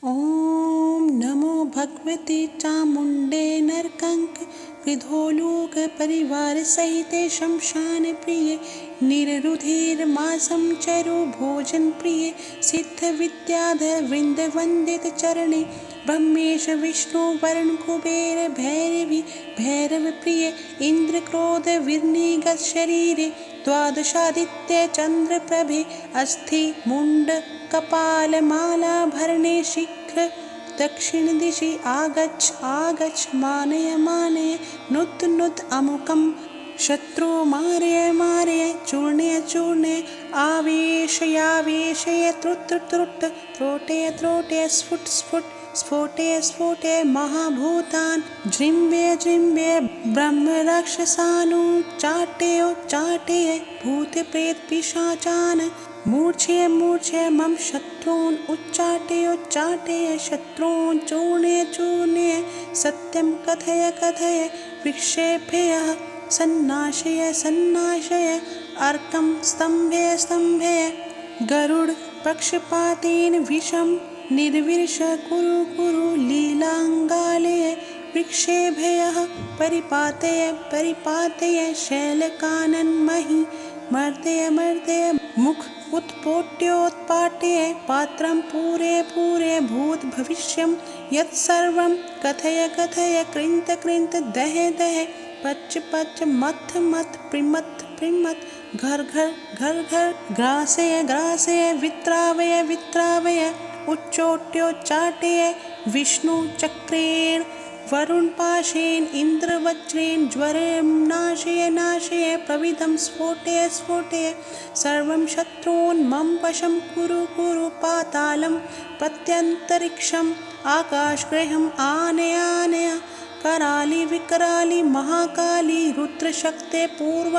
ॐ नमो भगवते चामुण्डे नरकंक विधोलोक परिवार सहिते शमशान प्रिय निररुधिर्मासं चरु भोजन प्रिय सिद्ध विद्याधर वृंद वंदित चरणे ब्रह्मेश विष्णु वरुण कुबेर भैरवी भैरव प्रिय इंद्र क्रोध विर्निगत शरीरे द्वादशादित्य चंद्र प्रभे अस्थि मुंड कपाल माला भरणे शीघ्र दक्षिण दिशि आगच्छ आगच्छ मानय मानय नुत नुत अमुकं शत्रु मारय मारय चूर्णय चूर्णय आवेशयावेशय त्रुट त्रुट त्रोटय त्रोटय स्फुट स्फुट स्फोटय स्फोटय महाभूतान् जृम्भय जृम्भय ब्रह्म राक्षसानुच्चाटय उच्चाटय भूत प्रेत पिशाचान् मूर्छय मूर्छय मम शत्रून् उच्चाटय उच्चाटय शत्रून् चूर्णय चूर्णय सत्यं कथय कथय विक्षेपय सन्नाशय सन्नाशय अर्कं स्तम्भय स्तम्भय गरुड पक्षपातेन विषं निर्विष कुरु कुरु लीलांगालय विक्षेभयः परिपातय परिपातय शैलकानन्महि मर्दय मर्दय मुख उत्पोट्योत्पाट्य पात्रं पूरे पूरे भूत भविष्यं यत्सर्वं कथय कथय कृंत कृंत दह दह पच पच मथ मथ प्रिमथ प्रिमथ घर घर घर घर ग्रासय ग्रासय वित्रावय वित्रावय उच्चोट्योच्चाटय विष्णु चक्रेण वरुण पाशेन इंद्र वज्रेण ज्वरं नाशय नाशय प्रविदं स्फोटय स्फोटय सर्वं शत्रून् मम वशं कुरु कुरु पातालं प्रत्यन्तरिक्षम् आकाशगृहम् आनय आनय कराली विकराली महाकाली रुद्रशक्ते पूर्व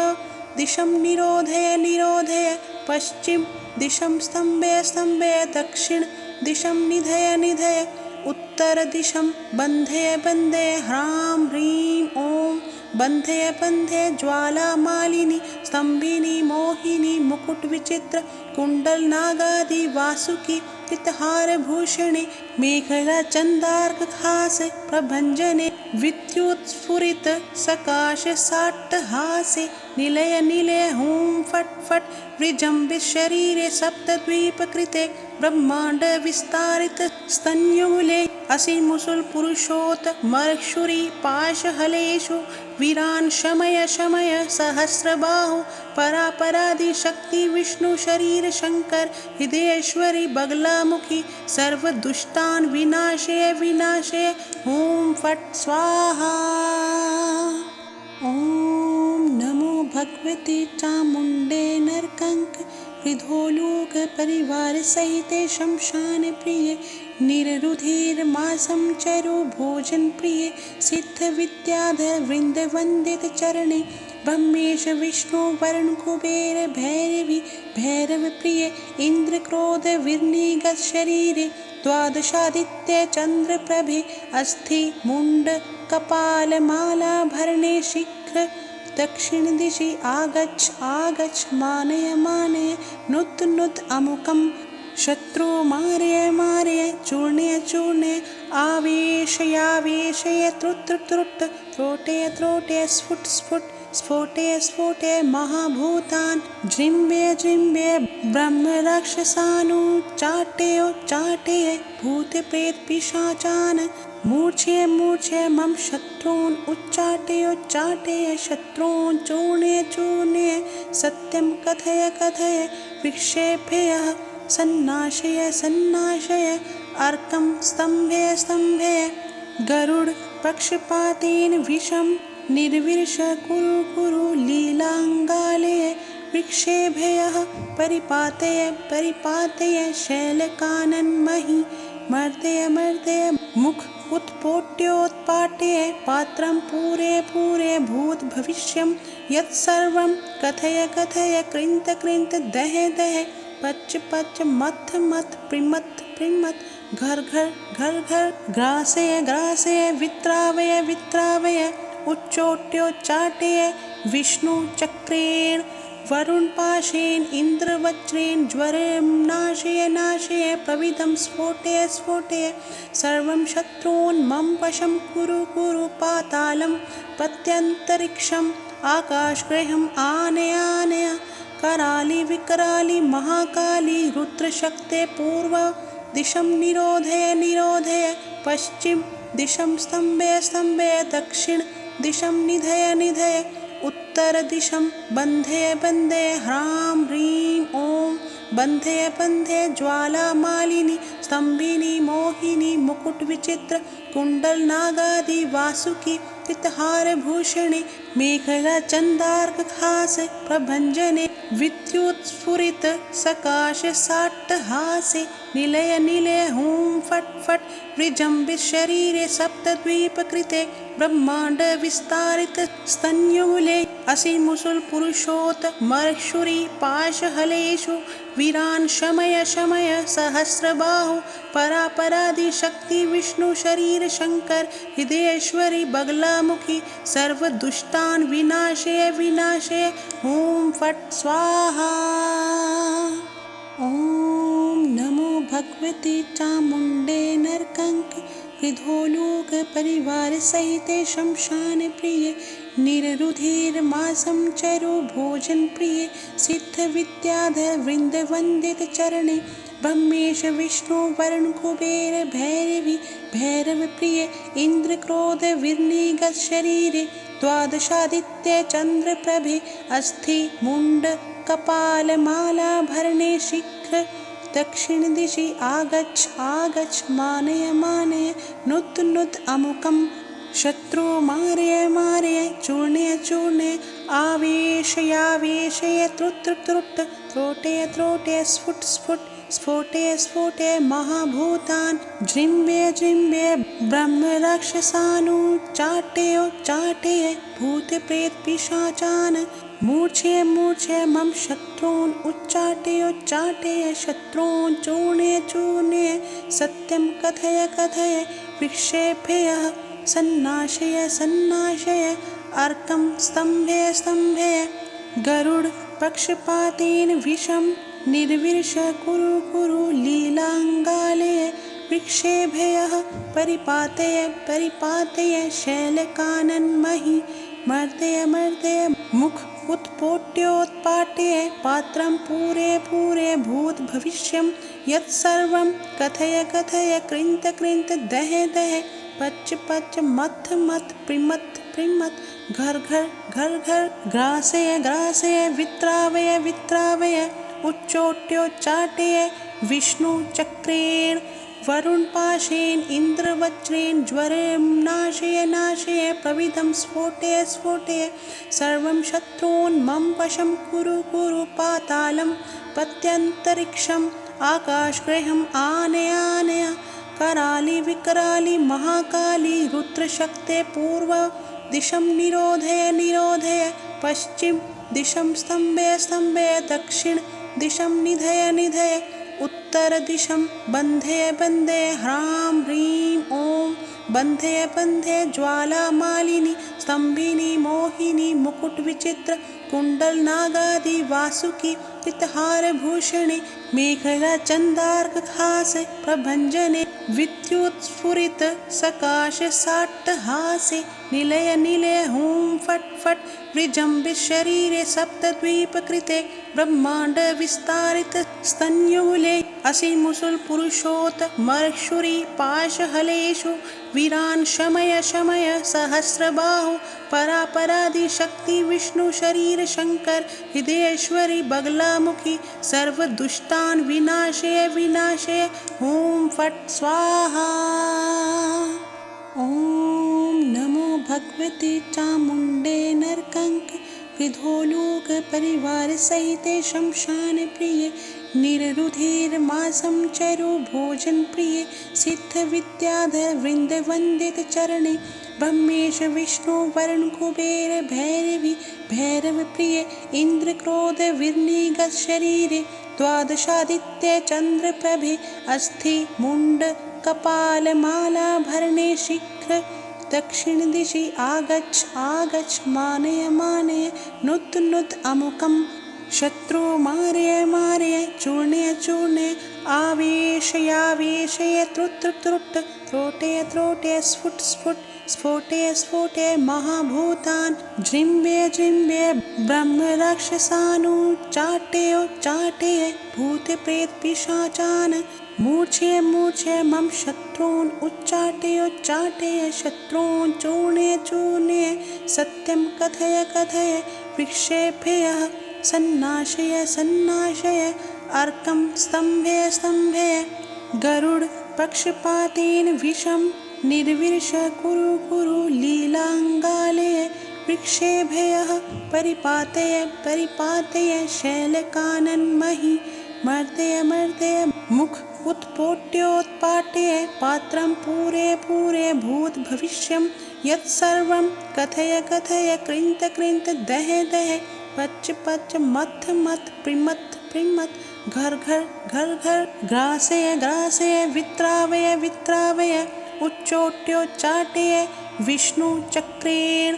दिशं निरोधय निरोधय पश्चिम दिशं स्तम्भय स्तम्भय दक्षिण दिशं निधय निधय उत्तर दिशं बन्धय बन्धय ह्रां ह्रीं ॐ बन्धय बन्धय ज्वाला मालिनी स्तम्भिनी मोहिनी मुकुट विचित्र कुंडल नागादि वासुकी पितहार भूषणे मेखला चंदार्क खास प्रभंजने विद्युत स्फुरित सकाश साट्टहासे निलय निलय हूं फट फट विजृंभित शरीरे सप्तद्वीप कृते ब्रह्मांड विस्तारित स्तन्युले असिमुसुल पुरुषोत मर्क्षुरी पाशहलेषु वीरान् शमय शमय सहस्रबाहु परापरादि शक्ति विष्णु शरीर शंकर हृदयेश्वरी बगलामुखी सर्व दुष्टान् विनाशय विनाशय ओम फट स्वाहा। ओम नमो भगवते चामुण्डे नरकंक विधोलोक परिवार सहिते शमशान प्रिय निररुधिर्मासं चरु भोजन प्रिय सिद्ध विद्याधर वृंद वंदित चरणे ब्रह्मेश विष्णु वरुण कुबेर भैरवी भैरव प्रिय इंद्र क्रोध विर्निगत शरीरे द्वादशादित्य चंद्र प्रभे अस्थि मुंड कपाल माला भरणे शीघ्र दक्षिण दिशि आगच्छ आगच्छ मानय मानय नुत नुत अमुकं शत्रु मारय मारय चूर्णय चूर्णय आवेशयावेशय त्रुट त्रुट त्रोटय त्रोटय स्फुट स्फुट स्फोटय स्फोटय महाभूतान् जृम्भय जृम्भय ब्रह्म राक्षसानुच्चाटय उच्चाटय भूत प्रेत पिशाचान् मूर्छय मूर्छय मम शत्रून् उच्चाटय उच्चाटय शत्रून् चूर्णय चूर्णय सत्यं कथय कथय विक्षेपय सन्नाशय सन्नाशय अर्कं स्तम्भय स्तम्भय गरुड पक्षपातेन विषं निर्विष कुरु कुरु लीलांगालय विक्षेभयः परिपातय परिपातय शैलकानन्महि मर्दय मर्दय मुख उत्पोट्योत्पाट्य पात्रं पूरे पूरे भूत भविष्यं यत्सर्वं कथय कथय कृंत कृंत दह दह पच पच मथ मथ प्रिमथ प्रिमथ घर घर घर घर ग्रासय ग्रासय वित्रावय वित्रावय उच्चोट्योच्चाटय विष्णु चक्रेण वरुणपाशेन इन्द्रवज्रेण ज्वरं नाशय नाशय प्रविदं स्फोटय स्फोटय सर्वं शत्रून् मम वशं कुरु कुरु पातालं प्रत्यन्तरिक्षम् आकाशगृहम् आनय आनय कराली विकराली महाकाली रुद्रशक्ते पूर्व दिशं निरोधय निरोधय पश्चिम दिशं स्तम्भय स्तम्भय दक्षिण दिशं निधय निधय उत्तर दिशं बन्धय बन्धय ह्रां ह्रीं ॐ बन्धय बन्धय ज्वालामालिनी स्तम्भिनी मोहिनी मुकुटविचित्र कुण्डलनागादि वासुकी पितहारभूषणे मेखलाचन्दार्कहासे प्रभञ्जने विद्युत्स्फुरित सकाशसाट्टहासे निलय निलय हुं फट् फट् विजृम्भित शरीरे सप्तद्वीपकृते ब्रह्माण्ड विस्तारित स्तन्युले असिमुसुल पुरुषोत मर्क्षुरी पाशहलेषु वीरान् शमय शमय सहस्रबाहु परापरादि शक्ति विष्णु शरीर शंकर हृदयेश्वरी बगलामुखी सर्वदुष्टान् विनाशय विनाशय हुं फट् स्वाहा। ॐ नमो भगवते चामुण्डे नरकंक हृदोलोक परिवार सहिते शमशान प्रिय निररुधिर्मासं चरो भोजन प्रिय सिद्ध विद्याधर वृंद वंदित चरणे ब्रह्मेश विष्णु वरुण कुबेर भैरवी भैरव प्रिय इंद्र क्रोध विर्निगत शरीरे द्वादशादित्य चंद्र प्रभे अस्थि मुंड कपाल माला भरणे शीघ्र दक्षिण दिशि आगच्छ आगच्छ मानय मानय नुत नुत अमुकं शत्रु मारय मारय चूर्णय चूर्णय आवेशयावेशय त्रुट त्रुट त्रोटय त्रोटय स्फुट स्फुट स्फोटय स्फोटय महाभूतान् जृम्भय जृम्भय ब्रह्म राक्षसानुच्चाटय चाटय भूत प्रेत पिशाचान् मूर्छय मूर्छय मम शत्रून् उच्चाटय उच्चाटय शत्रून् चूर्णय चूर्णय सत्यं कथय कथय विक्षेपय सन्नाशय सन्नाशय अर्कं स्तम्भय स्तम्भय गरुड पक्षपातेन विषं निर्विश कुरु कुरु लीलाङ्गालय विक्षेभय परिपातय परिपातय शैलकानन्महि मर्दय मर्दय मुख उत्पोट्योत्पाट्य पात्रं पूरे पूरे भूत भविष्यं यत्सर्वं कथय कथय कृन्त कृन्त दह दह पच पच मथ मथ प्रिमथ प्रिमथ घर घर घर घर ग्रासय ग्रासय वित्रावय वित्रावय उच्चोट्योच्चाटय विष्णु चक्रेण वरुणपाशेन इन्द्रवज्रेण ज्वरं नाशय नाशय प्रविदं स्फोटय स्फोटय सर्वं शत्रून् मम वशं कुरु कुरु पातालं प्रत्यन्तरिक्षम् आकाशगृहम् आनय आनय कराली विकराली महाकाली रुद्रशक्ते पूर्व दिशं निरोधय निरोधय पश्चिम दिशं स्तम्भय स्तम्भय दक्षिण दिशं निधय निधय उत्तर दिशं बन्धय बन्धय ह्रां ह्रीं ॐ बन्धय बन्धय ज्वालामालिनी स्तम्भिनी मोहिनी मुकुटविचित्र कुण्डलनागादि वासुकी पितहारभूषणे मेखलाचन्दार्कहासे प्रभञ्जने विद्युत्स्फुरित सकाशसाट्टहासे निलय निलय हुं फट् फट् विजृम्भित शरीरे सप्तद्वीपकृते ब्रह्माण्ड विस्तारित स्तन्युले असिमुसुल पुरुषोत मर्क्षुरी पाशहलेषु वीरान् शमय शमय सहस्रबाहु परापरादि शक्ति विष्णु शरीर शंकर हृदयेश्वरी बगलामुखी सर्वदुष्टान् विनाशय विनाशय हुं फट् स्वाहा। ॐ नमो भगवते चामुण्डे नरकंक हृदोलोक परिवार सहिते शमशान प्रिय निररुधिर्मासं चरो भोजन प्रिय सिद्ध विद्याधर वृंद वंदित चरणे ब्रह्मेश विष्णु वरुण कुबेर भैरवी भैरव प्रिय इंद्र क्रोध विर्निगत शरीरे द्वादशादित्य चंद्र प्रभे अस्थि मुंड कपाल माला भरणे शीघ्र दक्षिण दिशि आगच्छ आगच्छ मानय मानय नुत नुत अमुकं शत्रु मारय मारय चूर्णय चूर्णय आवेशयावेशय त्रुट् त्रुट् त्रोटय त्रोटय स्फुट स्फुट स्फोटय स्फोटय महाभूतान् जृम्भय जृम्भय ब्रह्मराक्षसानुच्चाटय भूतप्रेतपिशाचान् मूर्छय मूर्छय मम शत्रून् उच्चाटय शत्रून् चूर्णय चूर्णय सत्यं कथय कथय विक्षेपय सन्नाशय सन्नाशय अर्कं स्तम्भय स्तम्भय गरुड पक्षपातेन विषं निर्विश कुरु कुरु लीलाङ्गालय विक्षेभयः परिपातय परिपातय शैलकानन्महि मर्दय मर्दय मुख उत्पोट्योत्पाट्य पात्रं पूरे पूरे भूत भविष्यं यत्सर्वं कथय कथय कृन्त कृन्त दह दह पच पच मथ मथ प्रिमथ प्रिमथ घर घर घर घर ग्रासय ग्रासय वित्रावय वित्रावय उच्चोट्योच्चाटय विष्णु चक्रेण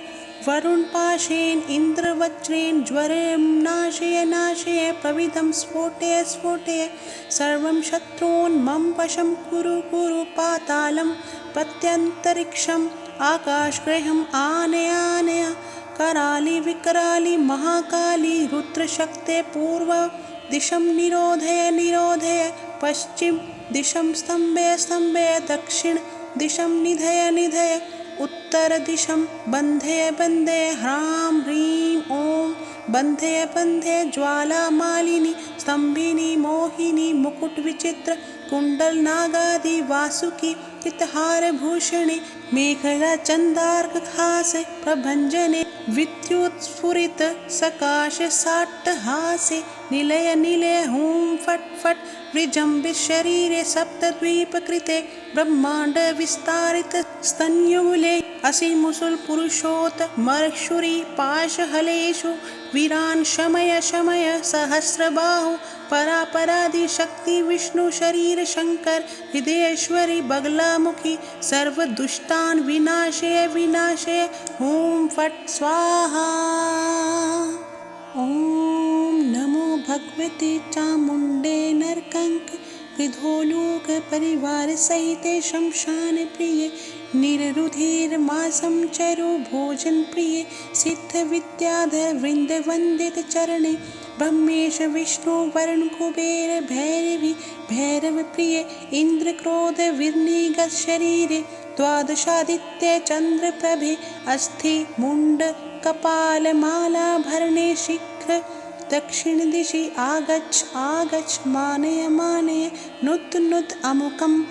वरुण पाशेन इंद्रवज्रेण ज्वरं नाशय नाशय प्रविधं स्फोटय स्फोटय सर्वं शत्रून् मम वशं कुरु कुरु पातालं पत्यन्तरिक्षम् आकाशगृहम् आनय आनय कराली विकराली महाकाली रुद्रशक्ते पूर्व दिशं निरोधय निरोधय पश्चिम दिशं स्तम्भय स्तम्भय दक्षिण दिशं निधय निधय उत्तर दिशं बन्धय बन्धय ह्रां ह्रीं ॐ बन्धय बन्धय ज्वालामालिनी स्तम्भिनी मोहिनी मुकुट विचित्र कुण्डल नागादि वासुकी चित्तहारभूषणे मेखला चन्दार्कहासे प्रभञ्जने विद्युत्स्फुरित सकाश साट्टहासे निलय निलय हुं फट् फट् विजृम्भित शरीरे सप्तद्वीपकृते ब्रह्माण्ड विस्तारित स्तन्युले असिमुसुल पुरुषोत मर्क्षुरी पाशहलेषु वीरान् शमय शमय सहस्रबाहु परापरादि शक्ति विष्णु शरीर शंकर हृदयेश्वरी बगलामुखी सर्वदुष्टान् विनाशय विनाशय ॐ फट् स्वाहा। ॐ नमो भगवते चामुण्डे नरकंक विधोलोक परिवार सहिते शमशान प्रिय निररुधिर मासं चरु भोजन प्रिय सिद्ध विद्याधर वृंद वंदित चरणे ब्रह्मेश विष्णु वरुण कुबेर भैरवी भैरव प्रिय इंद्र क्रोध विर्निगत शरीरे द्वादशादित्य चंद्र प्रभे अस्थि मुंड कपाल माला भरणे शीघ्र दक्षिण दिशि आगच्छ आगच्छ मानय मानय नुत नुत अमुकम्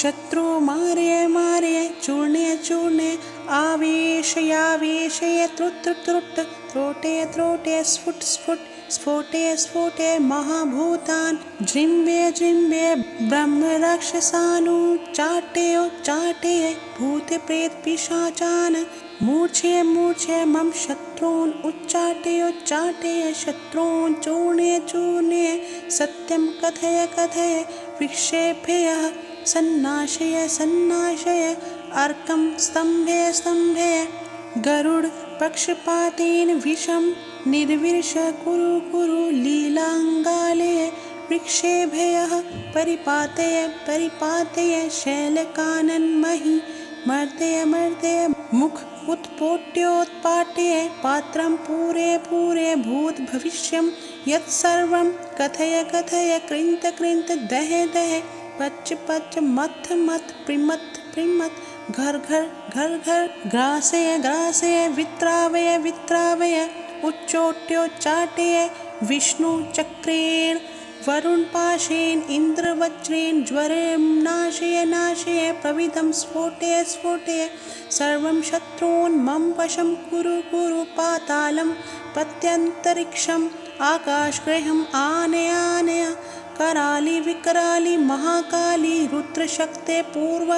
शत्रु मारय मारय चूर्णय चूर्णय आवेशयावेशय त्रुट् त्रुट् त्रोटय त्रोटय स्फुट स्फुट स्फोटय स्फोटय महाभूतान् जृम्भय जृम्भय ब्रह्मराक्षसानुच्चाटय भूतप्रेतपिशाचान् मूर्छय मूर्छय मम शत्रून् उच्चाटय शत्रून् चूर्णय चूर्णय सत्यं कथय कथय विक्षेपय सन्नाशय सन्नाशय अर्कं स्तम्भय स्तम्भय गरुड पक्षपातेन विषं निर्विश कुरु कुरु लीलाङ्गालय विक्षेभयः परिपातय परिपातय शैलकानन्महि मर्दय मर्दय मुख उत्पोट्योत्पाट्य पात्रं पूरे पूरे भूत भविष्यं यत्सर्वं कथय कथय कृन्त कृन्त दह दह पच पच मथ मथ प्रिमथ प्रिमथ घर घर घर घर ग्रासय ग्रासय वित्रावय वित्रावय उच्चोट्योच्चाटय विष्णु चक्रेण वरुण पाशेन इंद्रवज्रेण ज्वरं नाशय नाशय प्रविधं स्फोटय स्फोटय सर्वं शत्रून् मम वशं कुरु कुरु पातालं पत्यन्तरिक्षम् आकाशगृहम् आनय आनय कराली विकराली महाकाली रुद्रशक्ते पूर्व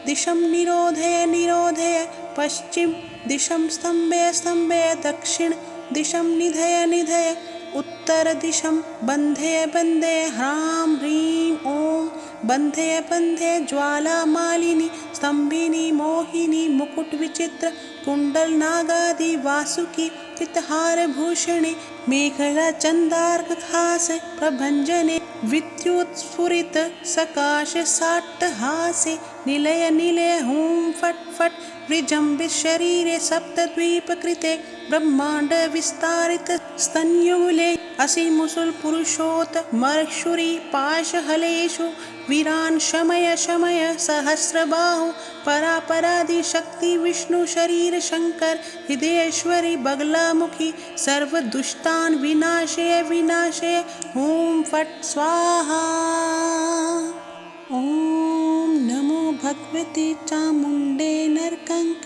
दिशं निरोधय निरोधय पश्चिम दिशं स्तम्भय स्तम्भय दक्षिण दिशं निधय निधय उत्तर दिशं बन्धय बन्धय ह्रां ह्रीं ॐ बन्धय बन्धय ज्वालामालिनी स्तम्भिनी मोहिनी मुकुट विचित्र कुण्डलनागादि वासुकी चित्तहारभूषणे मेखलाचन्दार्कहासे प्रभञ्जने विद्युत्स्फुरित सकाशसाट्टहासे निलय निलय हुं फट् फट् विजृम्भित शरीरे सप्तद्वीपकृते ब्रह्माण्ड विस्तारित स्तन्युले असिमुसुल पुरुषोत मर्क्षुरी पाशहलेषु वीरान् शमय शमय सहस्रबाहु परापरादि शक्ति विष्णु शरीर शंकर हृदयेश्वरी बगलामुखी सर्वदुष्टान् विनाशय विनाशय ॐ फट् स्वाहा। ॐ नमो भगवते चामुण्डे नरकंक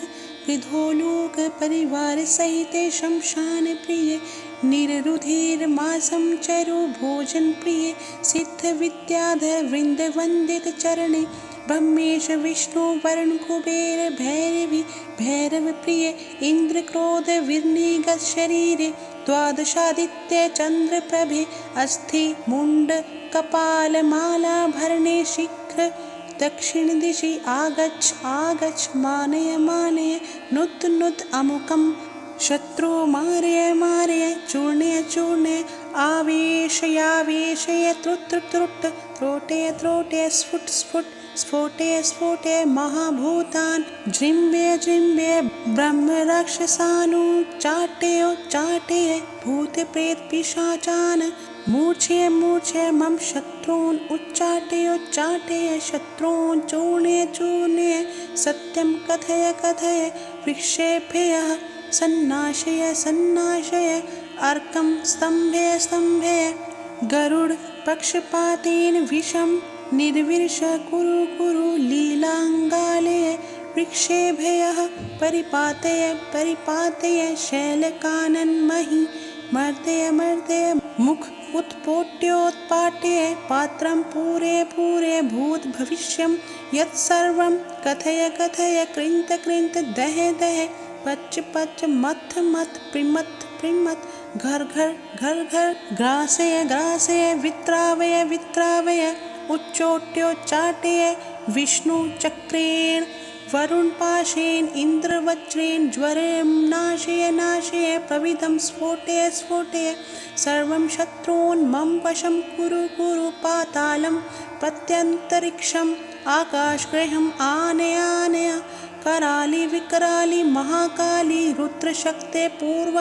विधोलोक परिवार सहिते शमशान प्रिय निररुधिर्मासं चरो भोजन प्रिय सिद्ध विद्याधर वृंद वंदित चरणे ब्रह्मेश विष्णु वरुण कुबेर भैरवी भैरव प्रिय इंद्र क्रोध विर्निगत शरीरे द्वादशादित्य चंद्र प्रभे अस्थि मुंड कपाल माला भरणे शीघ्र दक्षिण दिशि आगच्छ आगच्छ मानय मानय नुत नुत अमुकम शत्रु मारय मारय चूर्णय चूर्णय आवेशयावेशय त्रुट त्रुट त्रोटय त्रोटय स्फुट स्फुट स्फोटय स्फोटय महाभूतान् जृम्भय जृम्भय ब्रह्म राक्षसानुच्चाटय चाटय भूत प्रेत पिशाचान् मूर्छय मूर्छय मम शत्रून् उच्चाटय उच्चाटय शत्रून् चूर्णय चूर्णय सत्यं कथय कथय विक्षेपय सन्नाशय सन्नाशय अर्कं स्तम्भय स्तम्भय गरुड पक्षपातेन विषं निर्विर्ष कुरु कुरु लीलाङ्गालय वृक्षेभ्यः परिपातय परिपातय शैलकानन्महि मर्दय मर्दय मुख उत्पोट्योत्पाट्य पात्रं पूरे पूरे भूत भविष्यं यत्सर्वं कथय कथय कृन्त कृन्त दह दह पच पच मथ मथ प्रिमथ प्रिमथ घर घर घर घर ग्रासय ग्रासय वित्रावय वित्रावय उच्चोट्योच्चाटय विष्णु चक्रेण वरुण पाशेन इंद्रवज्रेण ज्वरं नाशय नाशय प्रविदं स्फोटय स्फोटय सर्वं शत्रून् मम वशं कुरु कुरु पातालं प्रत्यन्तरिक्षम् आकाशगृहम् आनय आनय कराली विकराली महाकाली रुद्रशक्ते पूर्व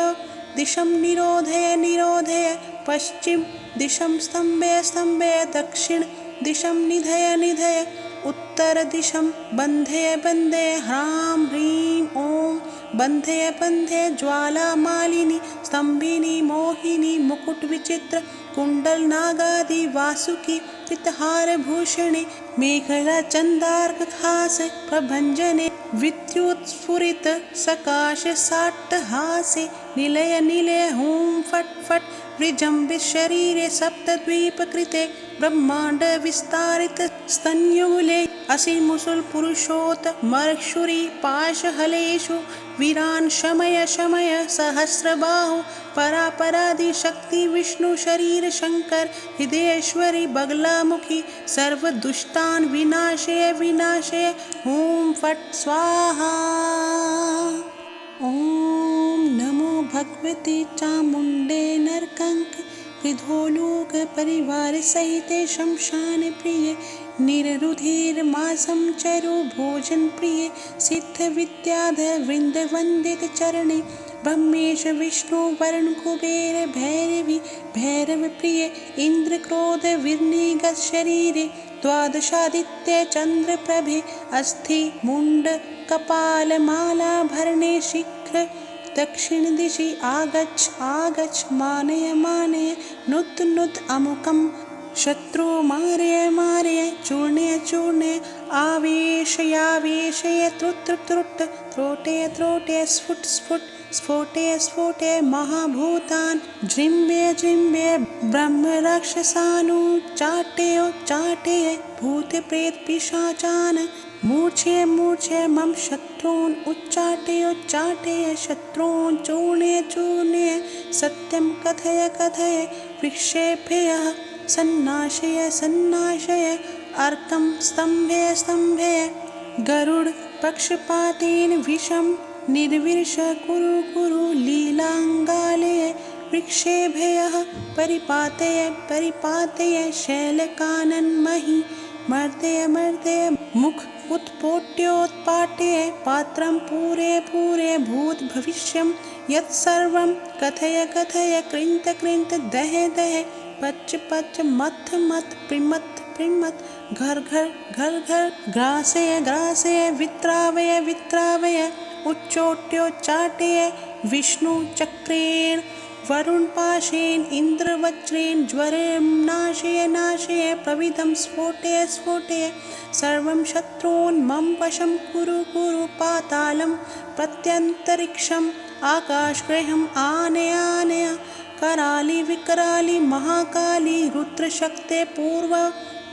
दिशं निरोधय निरोधय पश्चिम दिशं स्तम्भय स्तम्भय दक्षिण दिशं निधय निधय उत्तर दिशं बन्धय बन्धय ह्रां ह्रीं ॐ बन्धय बन्धय ज्वाला मालिनी स्तम्भिनी मोहिनी मुकुट विचित्र कुंडल नागादि वासुकी चित्तहार भूषणे मेखला चंदार्कहास प्रभंजने विद्युत्स्फुरित सकाश साट्टहासे निलय निलय हुं फट् फट् विजृम्भित शरीरे सप्तद्वीपकृते ब्रह्माण्ड विस्तारित स्तन्युले असिमुसुल पुरुषोत मर्क्षुरी पाशहलेषु वीरान् शमय शमय सहस्रबाहु परापरादि शक्ति विष्णु शरीर शंकर हृदयेश्वरी बगलामुखी सर्वदुष्टान् विनाशय विनाशय ॐ फट् स्वाहा। ॐ नमो भगवते चामुण्डे नरकंक विधोलोक परिवार सहिते शमशान प्रिय निररुधिर्मासं चरो भोजन प्रिय सिद्ध विद्याधर वृंद वंदित चरणे ब्रह्मेश विष्णु वरुण कुबेर भैरवी भैरव प्रिय इंद्र क्रोध विर्निगत शरीरे द्वादशादित्य चंद्र प्रभे अस्थि मुंड कपाल माला भरणे शीघ्र दक्षिण दिशि आगच्छ आगच्छ मानय मानय नुत नुत अमुकं शत्रु मारय मारय चूर्णय चूर्णय आवेशयावेशय त्रुट त्रुट त्रोटय त्रोटय स्फुट स्फुट स्फोटय स्फोटय महाभूतान् जृम्भय जृम्भय ब्रह्म राक्षसानुच्चाटय चाटय भूत प्रेत पिशाचान् मूर्छय मूर्छय मम शत्रून् उच्चाटय उच्चाटय शत्रून् चूर्णय चूर्णय सत्यं कथय कथय विक्षेपय सन्नाशय सन्नाशय अर्कं स्तम्भय स्तम्भय गरुड पक्षपातेन विषं निर्विश कुरु कुरु लीलाङ्गालय वृक्षेभ्यः परिपातय परिपातय शैलकानन्महि मर्दय मर्दय मुख उत्पोट्योत्पाट्य पात्रं पूरे पूरे भूतभविष्यं यत्सर्वं कथय कथय कृन्त कृन्त दह दह पच पच मथ मथ प्रिमथ प्रिमथ घर घर घर घर ग्रासय ग्रासय वित्रावय वित्रावय उच्चोट्योच्चाटय विष्णुचक्रेण वरुणपाशेन इन्द्रवज्रेण ज्वरं नाशय नाशय प्रविदं स्फोटय स्फोटय सर्वं शत्रून् मम वशं कुरु कुरु पातालं प्रत्यन्तरिक्षम् आकाशगृहम् आनय आनय कराली विकराली महाकाली रुद्रशक्ते पूर्व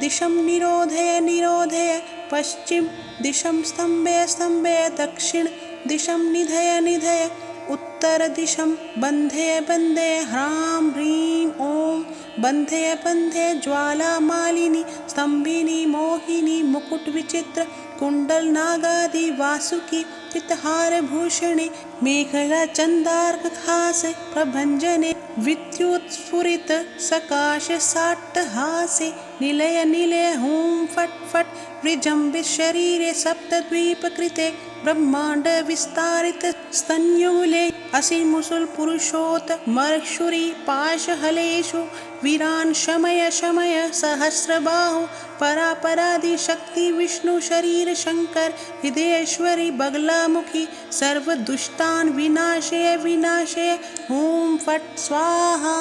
दिशं निरोधय निरोधय पश्चिम दिशं स्तम्भय स्तम्भय दक्षिण दिशं निधय निधय उत्तर दिशं बन्धय बन्धय ह्रां ह्रीं ॐ बन्धय बन्धय ज्वालामालिनी स्तम्भिनी मोहिनी मुकुटविचित्र कुण्डलनागादि वासुकी चित्तहारभूषणे मेखला चन्दार्कहासे प्रभञ्जने विद्युत्स्फुरित सकाश साट्टहासे निलय निलय हुं फट् फट् विजृम्भित शरीरे सप्तद्वीपकृते ब्रह्माण्ड विस्तारित स्तन्यूले असिमुसुल पुरुषोत मर्क्षुरी पाशहलेषु वीरान् शमय शमय सहस्रबाहु परापरादि शक्ति विष्णु शरीर शंकर हृदयेश्वरी बगलामुखी सर्वदुष्टान् विनाशय विनाशय ॐ फट् स्वाहा।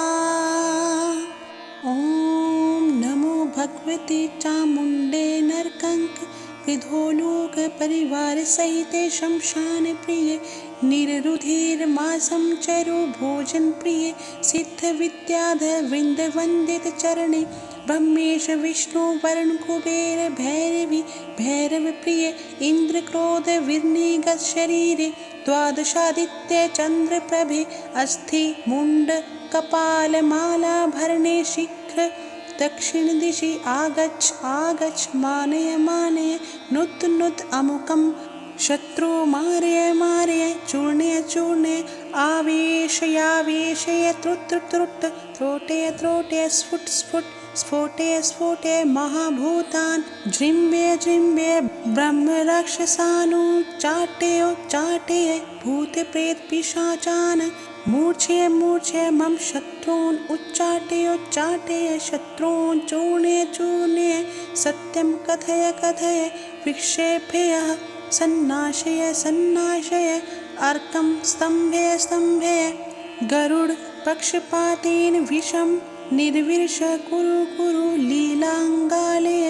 ॐ नमो भगवते चामुण्डे नरकंक विधोलोक परिवार सहिते शमशान प्रिय निर्रुधिर्मासं चरो भोजन प्रिय सिद्ध विद्याधर वृंद वंदित चरणे ब्रह्मेश विष्णु वरुण कुबेर भैरवी भैरव प्रिय इंद्र क्रोध विर्निगत शरीरे द्वादशादित्य चंद्र प्रभे अस्थि मुंड कपाल माला भरणे शीघ्र दक्षिण दिशि आगच्छ आगच्छ मानय मानय नुत नुत अमुकं शत्रु मारय मारय चूर्णय चूर्णय आवेशयावेशय त्रुट त्रुट त्रोटय त्रोटय स्फुट स्फुट स्फोटय स्फोटय महाभूतान् जृम्भय जृम्भय ब्रह्मराक्षसानुच्चाटय भूत प्रेत पिशाचान् मूर्छय मूर्छय मम शत्रून् उच्चाटय उच्चाटय शत्रून् चूर्णय चूर्णय सत्यं कथय कथय विक्षेभ्यः सन्नाशय सन्नाशय अर्कं स्तम्भय स्तम्भय गरुड पक्षपातेन विषं निर्विश कुरु कुरु लीलाङ्गालय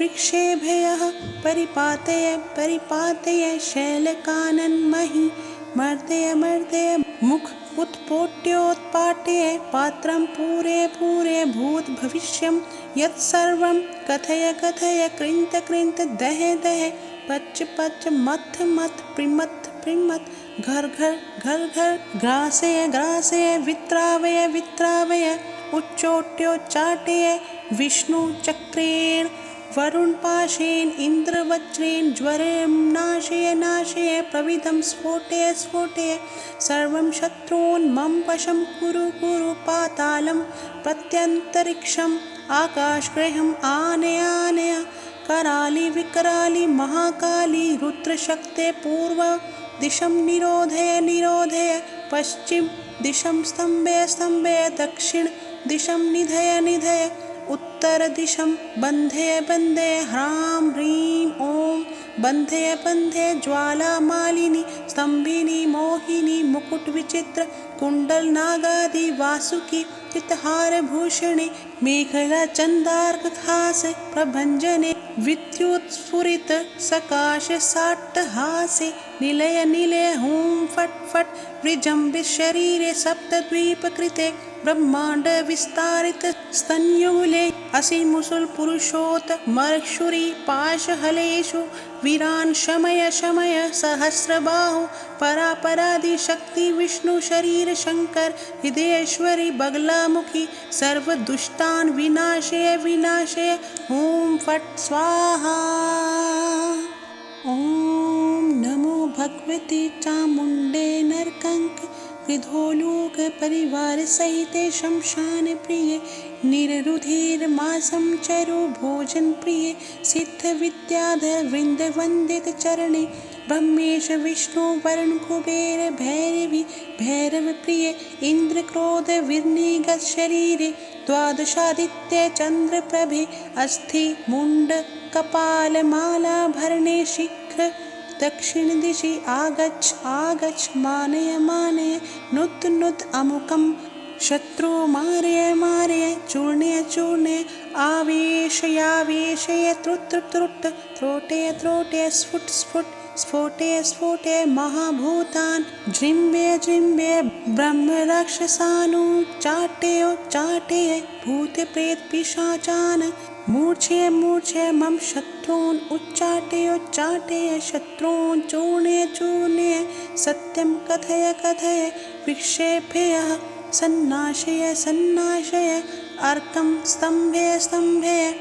वृक्षेभ्यः परिपातय परिपातय शैलकानन्महि मर्दय मर्दय मुख उत्पोट्योत्पाट्य पात्रं पूरे पूरे भूतभविष्यं यत्सर्वं कथय कथय कृन्त कृन्त दह दह पच पच मथ मथ प्रिमथ प्रिमथ घर घर घर घर ग्रासय ग्रासय वित्रावय वित्रावय उच्चोट्योच्चाटय विष्णुचक्रेण वरुणपाशेन इन्द्रवज्रेण ज्वरं नाशय नाशय प्रविदं स्फोटय स्फोटय सर्वं शत्रून् मम वशं कुरु कुरु पातालं प्रत्यन्तरिक्षम् आकाशगृहम् आनय आनय कराली विकराली महाकाली रुद्रशक्ते पूर्व दिशं निरोधय निरोधय पश्चिम दिशं स्तम्भय स्तम्भय दक्षिण दिशं निधय निधय उत्तर दिशं बन्धय बन्धय ह्रां ह्रीं ॐ बन्धय बन्धय ज्वालामालिनी स्तम्भिनी मोहिनी मुकुटविचित्र कुण्डलनागादि वासुकी चित्तहारभूषणे मेखला चन्दार्कहासे प्रभञ्जने विद्युत्स्फुरित सकाश साट्टहासे निलय निलय हुं फट् फट् विजृम्भित शरीरे सप्तद्वीपकृते ब्रह्माण्ड विस्तारित स्तन्यूले असिमुसुल पुरुषोत मर्क्षुरी पाशहलेषु वीरान् शमय शमय सहस्रबाहु परापरादि शक्ति विष्णु शरीर शंकर हृदयेश्वरी बगलामुखी सर्वदुष्टान् विनाशय विनाशय ॐ फट् स्वाहा। ॐ नमो भगवते भगवती चामुण्डे नरकंक कृधोलोक परिवार सहिते शमशान प्रिये निररुधिर्मासं चरो भोजन प्रिये सिद्ध विद्याधर वृंद वंदित चरणे ब्रह्मेश विष्णु वरुण कुबेर भैरवी भैरव प्रिय इंद्र क्रोध विनिगत शरीरे द्वादशादित्य चंद्र प्रभे अस्थि मुंड कपाल माला भरणे शीघ्र दक्षिण दिशि आगच्छ आगच्छ मानय मानय नुत नुत अमुकं शत्रु मारय मारय चूर्णय चूर्णय आवेशयावेशय त्रुट त्रुट त्रोटय त्रोटय स्फुट स्फुट स्फोटय स्फोटय महाभूतान् जृम्भय जृम्भय ब्रह्म राक्षसानुच्चाटय चाटय भूत प्रेत पिशाचान् मूर्छय मूर्छय मम शत्रून् उच्चाटय उच्चाटय शत्रून् चूर्णय चूर्णय सत्यं कथय कथय विक्षेपय सन्नाशय सन्नाशय अर्कं स्तम्भय स्तम्भय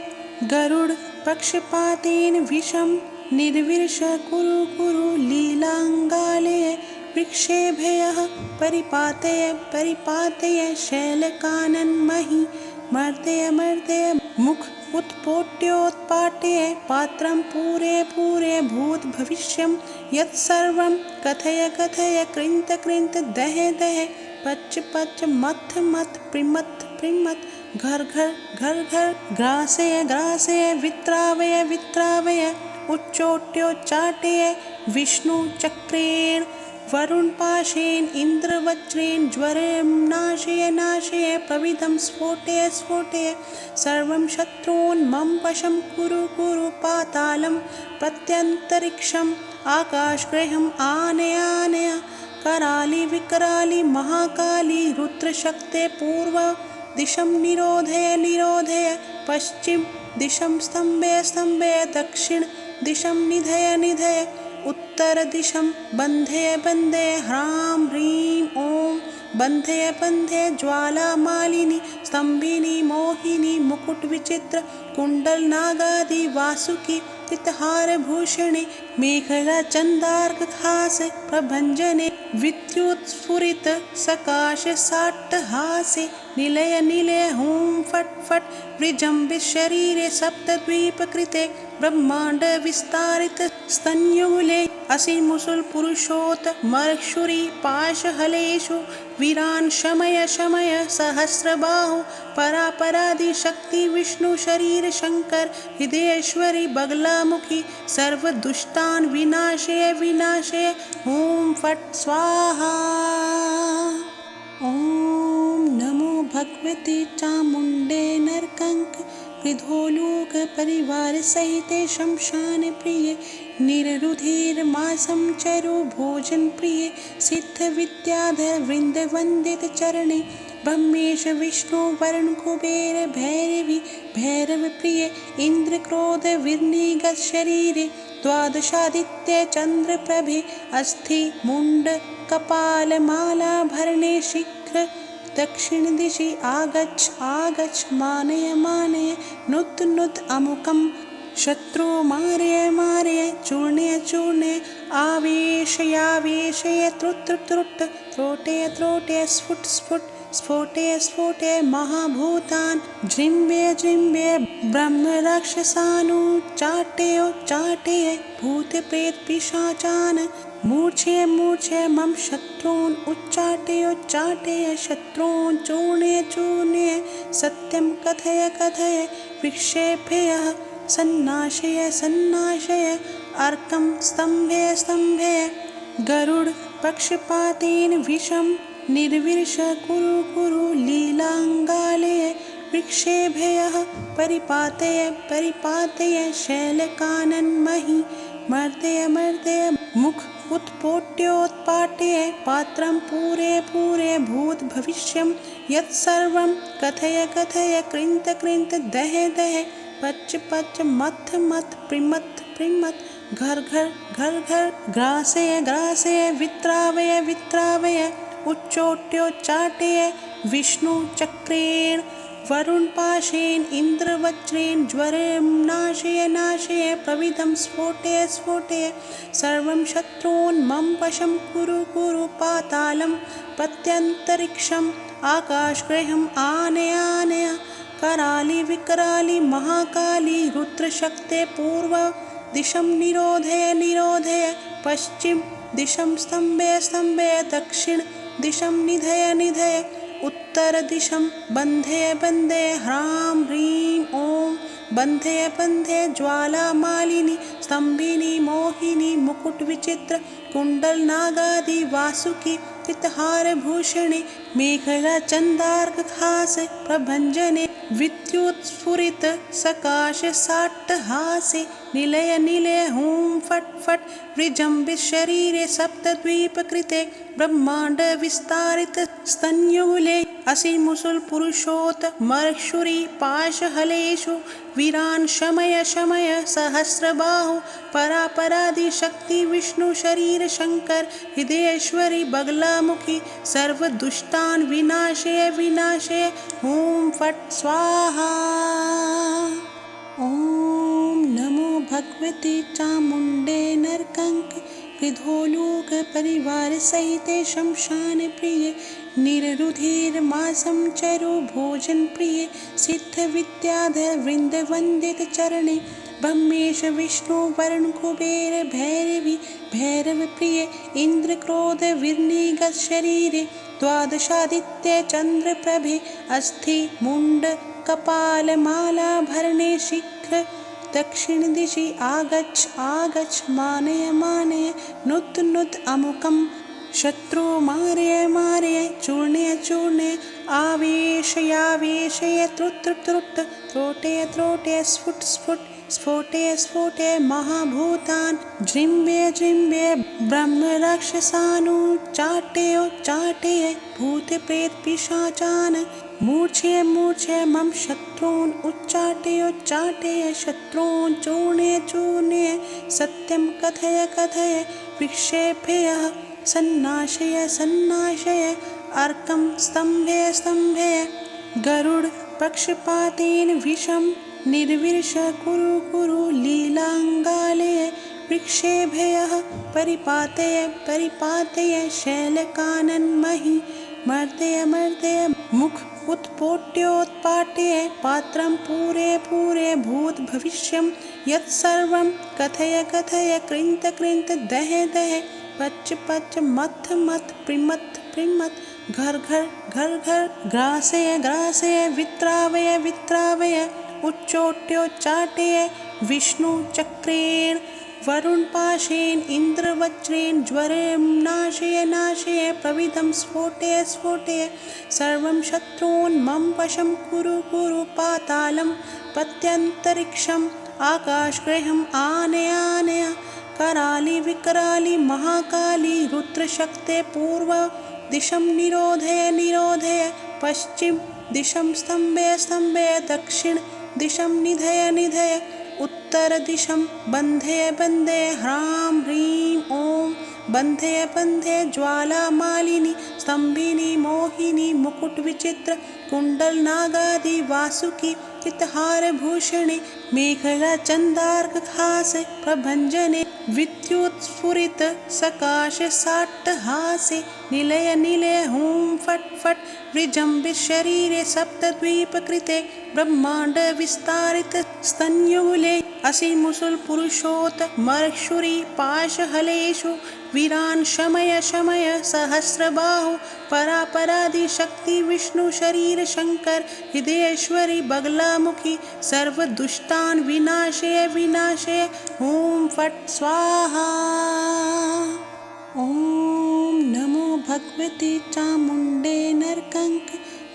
गरुड पक्षपातेन विषं निर्विर्ष कुरु कुरु लीलाङ्गालय विक्षेभय परिपातय परिपातय शैलकानन्महि मर्दय मर्दय मुख उत्पोट्योत्पाट्य पात्रं पूरे पूरे भूत भविष्यं यत्सर्वं कथय कथय कृन्त कृन्त दह दह पच पच मथ मथ प्रिमथ प्रिमथ घर घर घर घर ग्रासय ग्रासय वित्रावय वित्रावय उच्चोट्योच्चाटय विष्णु चक्रेण वरुण पाशेन इंद्र वज्रेण ज्वरं नाशय नाशय प्रविदं स्फोटय स्फोटय सर्वं शत्रून् मम वशं कुरु कुरु पातालं प्रत्यन्तरिक्षम् आकाशगृहम् आनय आनय कराली विकराली महाकाली रुद्रशक्ते पूर्व दिशं निरोधय निरोधय पश्चिम दिशं स्तम्भय स्तम्भय दक्षिण दिशं निधय निधय उत्तर दिशं बन्धय बन्धय ह्रां ह्रीं ॐ बन्धय बन्धय ज्वालामालिनी स्तम्भिनी मोहिनी मुकुट विचित्र कुण्डल नागादि वासुकी तितहार भूषणे मेखला चन्दार्क खास प्रभञ्जने विद्युत्स्फुरित सकाश साट्टहासे निलय निलय हुं फट् फट् विजृम्भित शरीरे सप्तद्वीप कृते ब्रह्मांड विस्तारित स्तन्युले असिमुसुल पुरुषोत मर्क्षुरी पाशहलेषु वीरान् शमय शमय सहस्रबाहु परापरादि शक्ति विष्णु शरीर शंकर हृदयेश्वरी बगलामुखी सर्वदुष्टान् विनाशय विनाशय ॐ फट् स्वाहा। ॐ नमो भगवते चामुण्डे नरकंक कृधोलोक परिवार सहिते शमशान प्रिय निररुधिर्मासं चरो भोजन प्रिय सिद्ध विद्याधर वृंद वंदित चरणे ब्रह्मेश विष्णु वरुण कुबेर भैरवी भैरव प्रिय इंद्र क्रोध विनिगत शरीरे द्वादशादित्य चंद्र प्रभे अस्थि मुंड कपाल माला भरणे शीघ्र दक्षिण दिशि आगच्छ आगच्छ मानय मानय नुत नुत अमुकं शत्रु मारय मारय चूर्णय चूर्णय आवेशयावेशय त्रुट त्रुट त्रोटय त्रोटय स्फुट स्फुट स्फोटय स्फोटय महाभूतान् जृम्भय जृम्भय ब्रह्म राक्षसानुच्चाटय चाटय भूत प्रेत पिशाचान् मूर्छय मूर्छय मम शत्रून् उच्चाटय उच्चाटय शत्रून् चूर्णय चूर्णय सत्यं कथय कथय विक्षेपय सन्नाशय सन्नाशय अर्कं स्तम्भय स्तम्भय गरुड पक्षपातेन विषं निर्विर्ष कुरु कुरु लीलाङ्गालय विक्षेभय परिपातय परिपातय शैलकानन्महि मर्दय मर्दय मुख उत्पोट्योत्पाट्य पात्रं पूरे पूरे भूत भविष्यं यत्सर्वं कथय कथय कृन्त कृन्त दह दह पच पच मथ मथ प्रिमथ प्रिमथ घर घर घर घर ग्रासय ग्रासय वित्रावय वित्रावय उच्चोट्योच्चाटय विष्णु चक्रेण वरुणपाशेन इन्द्रवज्रेण ज्वरं नाशय नाशय प्रविदं स्फोटय स्फोटय सर्वं शत्रून् मम वशं कुरु कुरु पातालं प्रत्यन्तरिक्षम् आकाशगृहम् आनय आनय कराली विकराली महाकाली रुद्रशक्ते पूर्व दिशं निरोधय निरोधय पश्चिम दिशं स्तम्भय स्तम्भय दक्षिण दिशं निधय निधय उत्तर दिशं बन्धय बन्धय ह्रां ह्रीं ॐ बन्धय बन्धय ज्वालामालिनी स्तम्भिनी मोहिनी मुकुटविचित्र कुण्डलनागादि वासुकी पितहारभूषणे मेखला चन्दार्कहासे प्रभञ्जने विद्युत्स्फुरित सकाश साट्टहासे निलय निलय हुं फट् फट् विजृम्भित शरीरे सप्तद्वीपकृते ब्रह्माण्ड विस्तारित स्तन्युले असिमुसुल पुरुषोत मर्क्षुरी पाशहलेषु वीरान् शमय शमय सहस्रबाहु परापरादि शक्ति विष्णु शरीर शंकर हृदयेश्वरी बगलामुखी सर्वदुष्टान् विनाशय विनाशय हुं फट् स्वाहा। ॐ नमो भगवते चामुण्डे नरकंक कृधोलोक परिवार सहिते शमशान प्रिय निररुधिर मासं चरु भोजन प्रिय सिद्ध विद्याधर वृंद वंदित चरणे ब्रह्मेश विष्णु वरुण कुबेर भैरवी भैरव प्रिय इंद्र क्रोध विर्निगत शरीरे द्वादशादित्य चंद्र प्रभे अस्थि मुंड कपाल माला भरणे शीघ्र दक्षिण दिशि आगच्छ आगच्छ मानय मानय नुत नुत अमुकं शत्रु मारय मारय चूर्णय चूर्णय आवेशयावेशय त्रुट त्रुट त्रोटय त्रोटय स्फुट स्फुट स्फोटय स्फोटय महाभूतान् जृम्भय जृम्भय ब्रह्म राक्षसानुच्चाटय चाटय भूत प्रेत पिशाचान् मूर्छय मूर्छय मम शत्रून् उच्चाटय उच्चाटय शत्रून् चूर्णय चूर्णय सत्यं कथय कथय विक्षेपय सन्नाशय सन्नाशय अर्कं स्तम्भय स्तम्भय गरुड पक्षपातेन विषं निर्विर्ष कुरु कुरु लीलाङ्गालय विक्षेभय परिपातय परिपातय शैलकानन्महि मर्दय मर्दय मुख उत्पोट्योत्पाट्य पात्रं पूरे पूरे भूत भविष्यं यत्सर्वं कथय कथय कृन्त कृन्त दह दह पच पच मथ मथ प्रिमथ प्रिमथ घर घर घर घर ग्रासय ग्रासय वित्रावय वित्रावय उच्चोट्योच्चाटय विष्णु चक्रेण वरुण पाशेन इन्द्रवज्रेण ज्वरं नाशय नाशय प्रविदं स्फोटय स्फोटय सर्वं शत्रून् मम वशं कुरु कुरु पातालं प्रत्यन्तरिक्षम् आकाशगृहम् आनय आनय कराली विकराली महाकाली रुद्रशक्ते पूर्व दिशं निरोधय निरोधय पश्चिम दिशं स्तम्भय स्तम्भय दक्षिण दिशं निधय निधय उत्तर दिशं बन्धय बन्धय ह्रां ह्रीं ॐ बन्धय बन्धय ज्वालामालिनी स्तम्भिनी मोहिनी मुकुटविचित्र कुण्डलनागादि वासुकी चित्तहारभूषणे मेखला चन्दार्कहासे प्रभञ्जने विद्युत्स्फुरित सकाश साट्टहासे निलय निलय हुं फट् फट् विजृम्भित शरीरे सप्तद्वीपकृते ब्रह्माण्ड विस्तारित स्तन्युले असिमुसुल पुरुषोत मर्क्षुरी पाशहलेषु वीरान् शमय शमय सहस्रबाहु परापरादि शक्ति विष्णु शरीर शंकर हृदयेश्वरी बगलामुखी सर्वदुष्टान् विनाशय विनाशय हुं फट् स्वाहा। ॐ नमो भगवते चामुण्डे नरकंक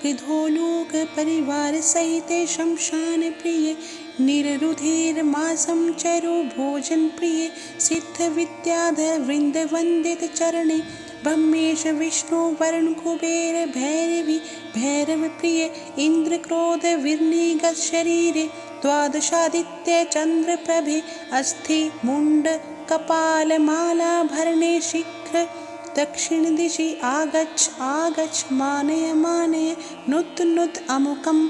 कृधोलोक परिवार सहिते शमशान प्रिय निररुधिर मासं चरु भोजन प्रिय सिद्ध विद्याधर वृंद वंदित चरणे ब्रह्मेश विष्णु वरुण कुबेर भैरवी भैरव प्रिय इंद्र क्रोध विर्निगत शरीरे द्वादशादित्य चंद्र प्रभे अस्थि मुंड कपाल माला भरणे शीघ्र दक्षिण दिशि आगच्छ आगच्छ मानय मानय नुत नुत अमुकं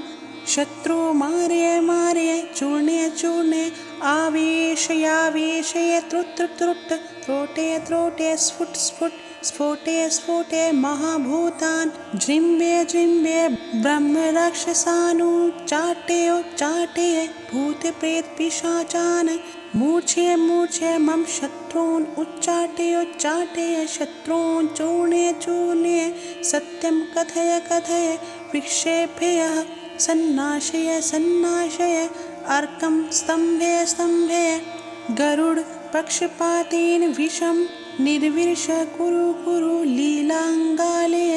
शत्रु मारय मारय चूर्णय चूर्णय आवेशयावेशय त्रुट् त्रुट् त्रोटय त्रोटय स्फुट स्फुट स्फोटय स्फोटय महाभूतान् जृम्भय जृम्भय ब्रह्मराक्षसानुच्चाटय भूतप्रेतपिशाचान् मूर्छय मूर्छय मम शत्रून् उच्चाटय शत्रून् चूर्णय चूर्णय सत्यं कथय कथय विक्षेपय सन्नाशय सन्नाशय अर्कं स्तम्भय स्तम्भय गरुड पक्षपातेन विषं निर्विश कुरु कुरु लीलाङ्गालय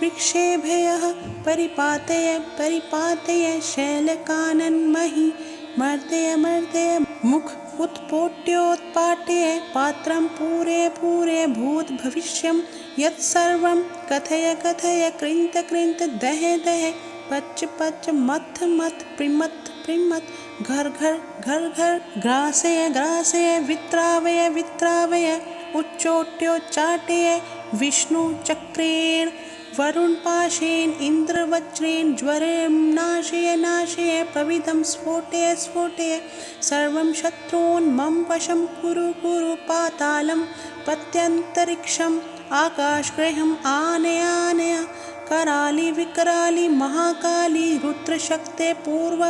विक्षेभयः परिपातय परिपातय शैलकानन्महि मर्दय मर्दय मुख उत्पोट्योत्पाट्य पात्रं पूरे पूरे भूत भविष्यं यत्सर्वं कथय कथय कृन्त कृन्त दह दह पच पच मथ मथ प्रिमथ प्रिमथ घर घर घर घर ग्रासय ग्रासय वित्रावय वित्रावय उच्चोट्योच्चाटय विष्णुचक्रेण वरुणपाशेन इन्द्रवज्रेण ज्वरेण नाशय नाशय प्रविदं स्फोटय स्फोटय सर्वं शत्रून् मम वशं कुरु कुरु पातालं पत्यन्तरिक्षम् आकाशगृहम् आनय आनय कराली विकराली महाकाली रुद्रशक्ते पूर्व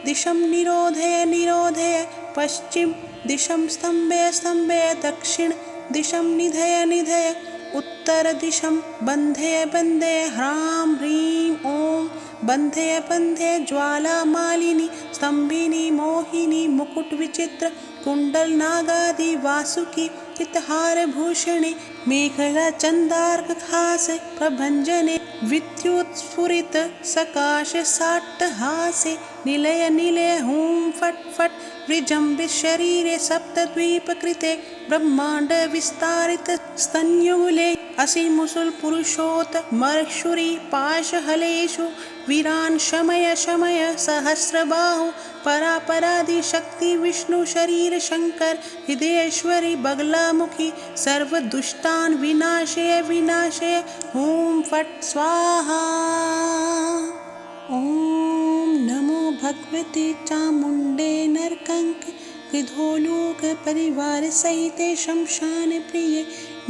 दिशं निरोधय निरोधय पश्चिम दिशं स्तम्भय स्तम्भय दक्षिण दिशं निधय निधय उत्तर दिशं बन्धय बन्धय ह्रां ह्रीं ॐ बन्धय बन्धय ज्वालामालिनी स्तम्भिनी मोहिनी मुकुटविचित्र कुण्डल नागादि वासुकी चित्तहारभूषणे मेखला चन्दार्कहास प्रभञ्जने विद्युत्स्फुरित सकाश साट्टहासे निलय निलय हुं फट् फट् विजृम्भित शरीरे सप्तद्वीपकृते ब्रह्माण्ड विस्तारित स्तन्युले असिमुसुल पुरुषोत मर्षुरी पाशहलेषु वीरान् शमय शमय सहस्रबाहु परापरादि शक्ति विष्णु शरीर शंकर हृदयेश्वरी बगलामुखी सर्वदुष्टान् विनाशय विनाशय ॐ फट् स्वाहा। ॐ नमो भगवते चामुण्डे नरकंक विधोलोक परिवार सहिते शमशान प्रिय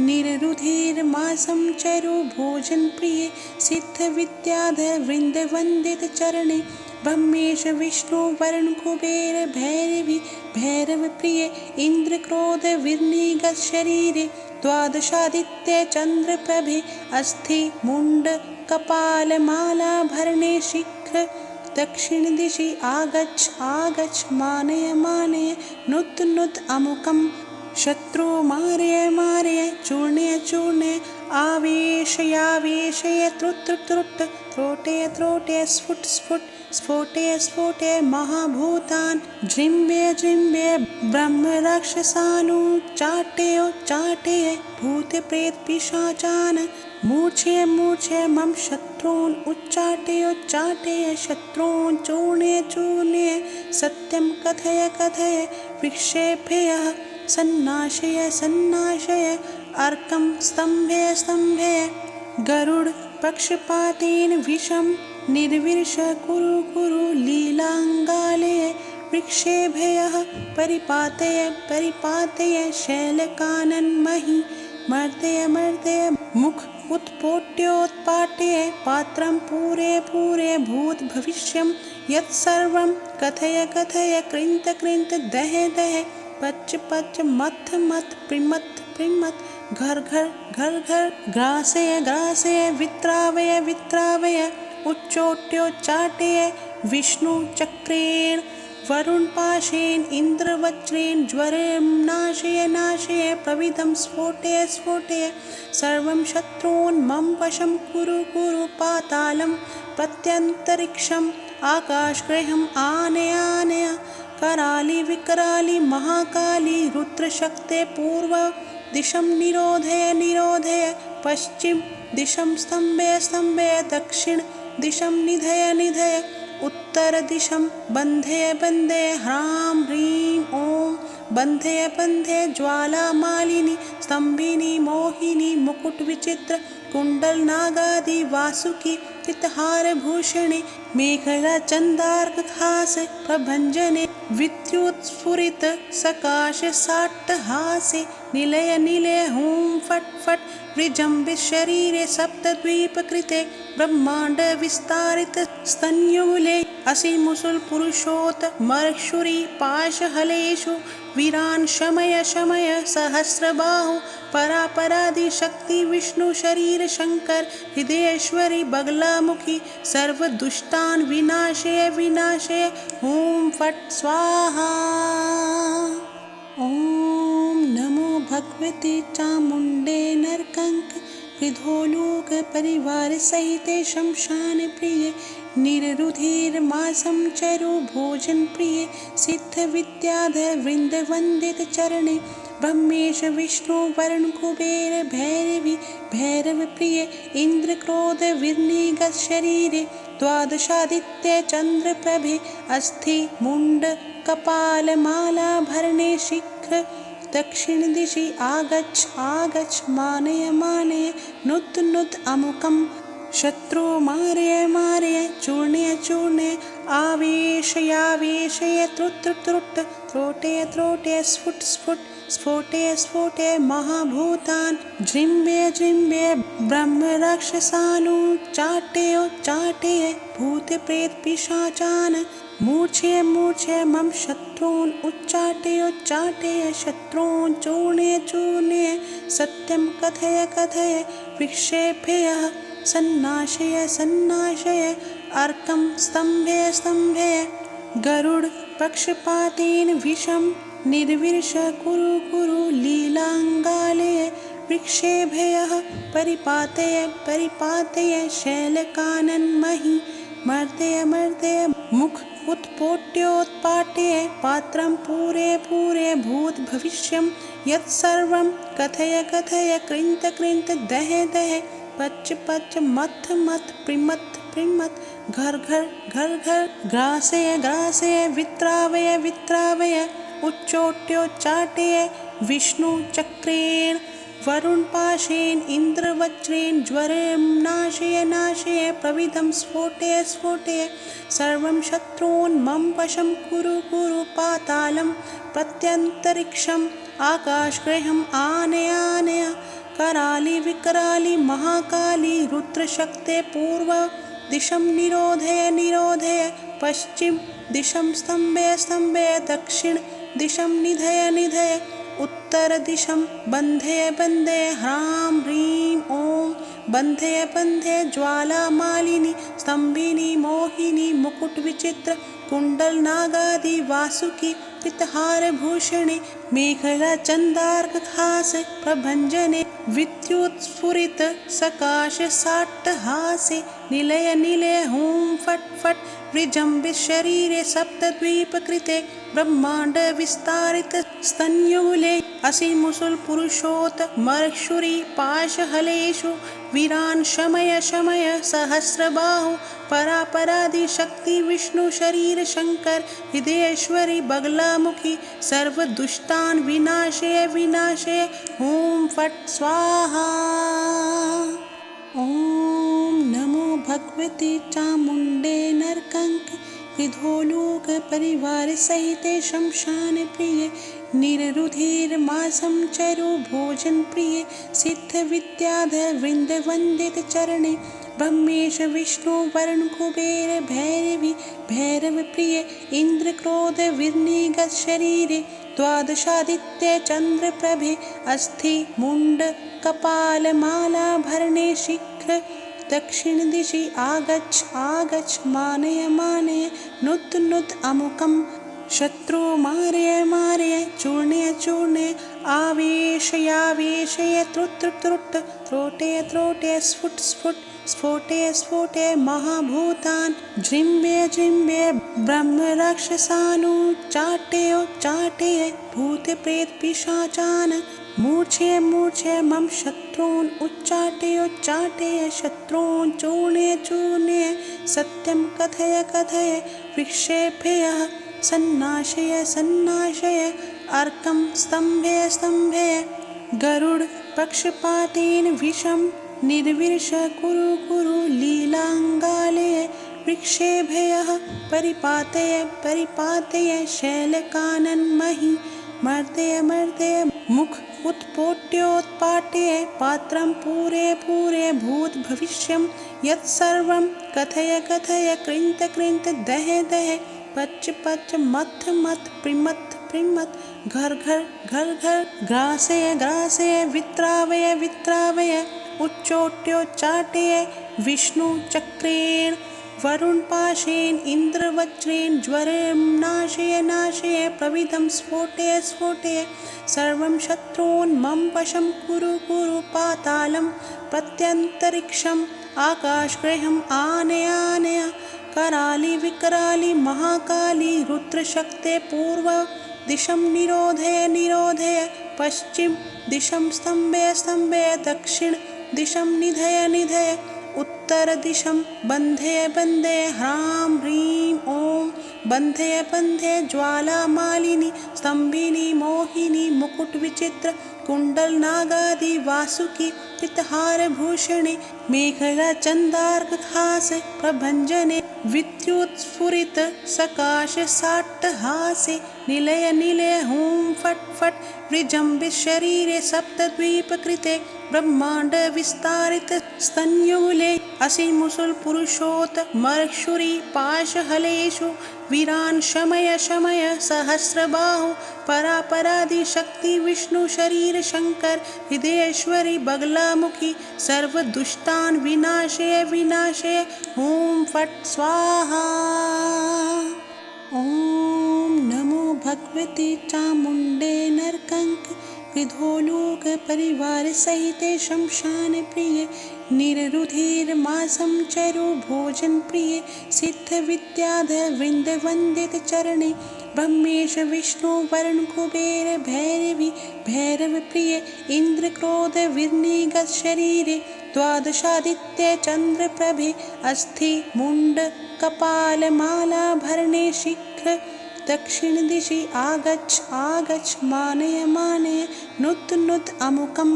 निररुधिर्मासं चरु भोजन प्रिय सिद्ध विद्याधर वृंद वंदित चरणे ब्रह्मेश विष्णु वरुण कुबेर भैरवी भैरव प्रिय इंद्र क्रोध विनिगत शरीरे द्वादशादित्य चंद्र प्रभे अस्थि मुंड कपाल माला भरणे शीघ्र दक्षिण दिशि आगच्छ आगच्छ मानय मानय नुत नुत अमुकं शत्रु मारय मारय चूर्णय चूर्णय आवेशयावेशय त्रुट् त्रुट् त्रोटय त्रोटय स्फुट स्फुट स्फोटय स्फोटय महाभूतान् जृम्भय जृम्भय ब्रह्मराक्षसानुच्चाटय भूतप्रेतपिशाचान् मूर्छय मूर्छय मम शत्रून् उच्चाटय शत्रून् चूर्णय चूर्णय सत्यं कथय कथय विक्षेपय सन्नाशय सन्नाशय अर्कं स्तम्भय स्तम्भय गरुड पक्षपातेन विषं निर्विश कुरु कुरु लीलाङ्गालय विक्षेभयः परिपातय परिपातय शैलकानन्महि मर्दय मर्दय मुख उत्पोट्योत्पाट्य पात्रं पूरे पूरे भूत भविष्यं यत्सर्वं कथय कथय कृन्त कृन्त दह दह पच पच मथ मथ प्रिमथ प्रिमथ घर घर घर घर ग्रासय ग्रासय वित्रावय वित्रावय उच्चोट्योच्चाटय विष्णुचक्रेण वरुणपाशेन इन्द्रवज्रेण ज्वरेण नाशय नाशय प्रविदं स्फोटय स्फोटय सर्वं शत्रून् मम वशं कुरु कुरु पातालं प्रत्यन्तरिक्षम् आकाशगृहम् आनय आनय कराली विकराली महाकाली रुद्रशक्ते पूर्व दिशं निरोधय निरोधय पश्चिम दिशं स्तम्भय स्तम्भय दक्षिण दिशं निधय निधय उत्तर दिशं बन्धय बन्धय ह्रां ह्रीं ॐ बन्धय बन्धय ज्वालामालिनी स्तम्भिनी मोहिनी मुकुटविचित्र कुण्डलनागादि वासुकी चित्तहारभूषणे मेखला चन्दार्कहास प्रभञ्जने विद्युत्स्फुरित सकाश साट्टहासे निलय निलय हुं फट् फट् विजृम्भित शरीरे सप्तद्वीपकृते ब्रह्माण्ड विस्तारित स्तन्युले असिमुसुल पुरुषोत मर्क्षुरी पाशहलेषु वीरान् शमय शमय सहस्रबाहु परापरादि शक्ति विष्णु शरीर शंकर हृदयेश्वरी बगलामुखी सर्वदुष्टान् विनाशय विनाशय हुं फट् स्वाहा। ॐ नमो भगवते चामुण्डे नरकंक कृधोलोक परिवार सहिते शमशान प्रिय निररुधिर्मासं चरो भोजन प्रिय सिद्ध विद्याधर वृंद वंदित चरणे ब्रह्मेश विष्णु वरुण कुबेर भैरवी भैरव प्रिय इंद्र क्रोध विर्निगत शरीरे द्वादशादित्य चंद्र प्रभे अस्थि मुंड कपाल माला भरणे शीघ्र दक्षिण दिशि आगच्छ आगच्छ मानय मानय नुत नुत अमुकं शत्रु मारय मारय चूर्णय चूर्णय आवेशयावेशय त्रुट त्रुट त्रोटय त्रोटय स्फुट स्फुट स्फोटय स्फोटय महाभूतान् जृम्भय जृम्भय ब्रह्म राक्षसानुच्चाटय चाटय भूत प्रेत पिशाचान् मूर्छय मूर्छय मम शत्रून् उच्चाटय उच्चाटय शत्रून् चूर्णय चूर्णय सत्यं कथय कथय विक्षेपय सन्नाशय सन्नाशय अर्कं स्तम्भय स्तम्भय गरुड पक्षपातेन विषं निर्विर्ष कुरु कुरु लीलांगालय विक्षेभयः परिपातय परिपातय शैलकानन्महि मर्दय मर्दय मुख उत्पोट्योत्पाट्य पात्रं पूरे पूरे भूत भविष्यं यत्सर्वं कथय कथय कृंत कृंत दह दह पच पच मथ मथ प्रिमथ प्रिमथ घर घर घर घर ग्रासय ग्रासय वित्रावय वित्रावय उच्चोट्योच्चाटय विष्णु चक्रेण वरुण पाशेन इंद्र वज्रेण ज्वरं नाशय नाशय प्रविदं स्फोटय स्फोटय सर्वं शत्रून् मम वशं कुरु कुरु पातालं प्रत्यन्तरिक्षम् आकाशगृहम् आनय आनय कराली विकराली महाकाली रुद्रशक्ते पूर्व दिशं निरोधय निरोधय पश्चिम दिशं स्तम्भय स्तम्भय दक्षिण दिशं निधय निधय उत्तर दिशं बन्धय बन्धय ह्रां ह्रीं ॐ बन्धय बन्धय ज्वालामालिनी स्तम्भिनी मोहिनी मुकुटविचित्र कुण्डलनागादि वासुकी चित्तहारभूषणे मेखला चन्दार्कहास प्रभञ्जने विद्युत्स्फुरित सकाश साट्टहासे निलय निलय हुं फट् फट् विजृम्भित शरीरे सप्तद्वीपकृते ब्रह्माण्ड विस्तारित स्तन्युले असिमुसुल पुरुषोत मर्क्षुरी पाशहलेषु वीरान् शमय शमय सहस्रबाहु परापरादि शक्ति विष्णु शरीर शंकर हृदयेश्वरी बगलामुखी सर्वदुष्टान् विनाशय विनाशय हुं फट् स्वाहा। ॐ नमो भगवते चामुण्डे नरकंक कृधोलोक परिवार सहिते शमशान प्रिय निररुधिर्मासं चरो भोजन प्रिय सिद्ध विद्याधर वृंद वंदित चरणे ब्रह्मेश विष्णु वरुण कुबेर भैरवी भैरव प्रिय इंद्र क्रोध विर्निगत शरीरे द्वादशादित्य चंद्र प्रभे अस्थि मुंड कपाल माला भरणे शीघ्र दक्षिण दिशि आगच्छ आगच्छ मानय मानय नुत नुत अमुकं शत्रु मारय मारय चूर्णय चूर्णय आवेशयावेशय त्रुट त्रुट त्रोटय त्रोटय स्फुट स्फुट स्फोटय स्फोटय महाभूतान् जृम्भय जृम्भय ब्रह्म राक्षसानुच्चाटय चाटय भूत प्रेत पिशाचान् मूर्छय मूर्छय मम शत्रून् उच्चाटय उच्चाटय शत्रून् चूर्णय चूर्णय सत्यं कथय कथय विक्षेपय सन्नाशय सन्नाशय अर्कं स्तम्भे स्तम्भे गरुड पक्षपातेन विषं निर्विश कुरु कुरु लीलाङ्गालय वृक्षेभ्यः परिपातय परिपातय शैलकानन्महि मर्दय मर्दय मुख उत्पोट्योत्पाट्य पात्रं पूरे पूरे भूत भविष्यं यत्सर्वं कथय कथय कृन्त कृन्त दह दह पच पच मथ मथ प्रिमथ प्रिमथ घर घर घर घर ग्रासय ग्रासय वित्रावय वित्रावय उच्चोट्योच्चाटय विष्णु चक्रेण वरुण पाशेन इन्द्रवज्रेण ज्वरं नाशय नाशय प्रविधं स्फोटय स्फोटय सर्वं शत्रून् मम वशं कुरु कुरु पातालं प्रत्यन्तरिक्षम् आकाशगृहम् आनय आनय कराली विकराली महाकाली रुद्रशक्ते पूर्व दिशं निरोधय निरोधय पश्चिम दिशं स्तम्भय स्तम्भय दक्षिण दिशं निधय निधय उत्तर दिशं बन्धय बन्धय ह्रां ह्रीं ॐ बन्धय बन्धय ज्वालामालिनी स्तम्भिनी मोहिनी मुकुटविचित्र कुण्डल नागादि वासुकी चित्तहारभूषणे मेखला चन्दार्कहास प्रभञ्जने विद्युत्स्फुरित सकाश साट्टहासे निलय निलय हुं फट् फट् विजृम्भित शरीरे सप्तद्वीपकृते ब्रह्माण्ड विस्तारित स्तन्यूले असिमुसुल पुरुषोत मर्क्षुरी पाशहलेषु वीरान् शमय शमय सहस्रबाहु परापरादि शक्ति विष्णु शरीर शंकर हृदयेश्वरी बगलामुखी सर्वदुष्टान् विनाशय विनाशय ॐ फट् स्वाहा। ॐ नमो भगवते चामुण्डे नरकंक विधोलोक परिवार सहिते शमशान प्रिय निररुधिर मासं चरु भोजन प्रिय सिद्ध विद्याधर वृंद वंदित चरणे ब्रह्मेश विष्णु वरुण कुबेर भैरवी भैरव प्रिय इंद्र क्रोध विनिगत शरीरे द्वादशादित्य चंद्र प्रभे अस्थि मुंड कपाल माला भरणे शीघ्र दक्षिण दिशि आगच्छ आगच्छ मानय मानय नुत नुत अमुकं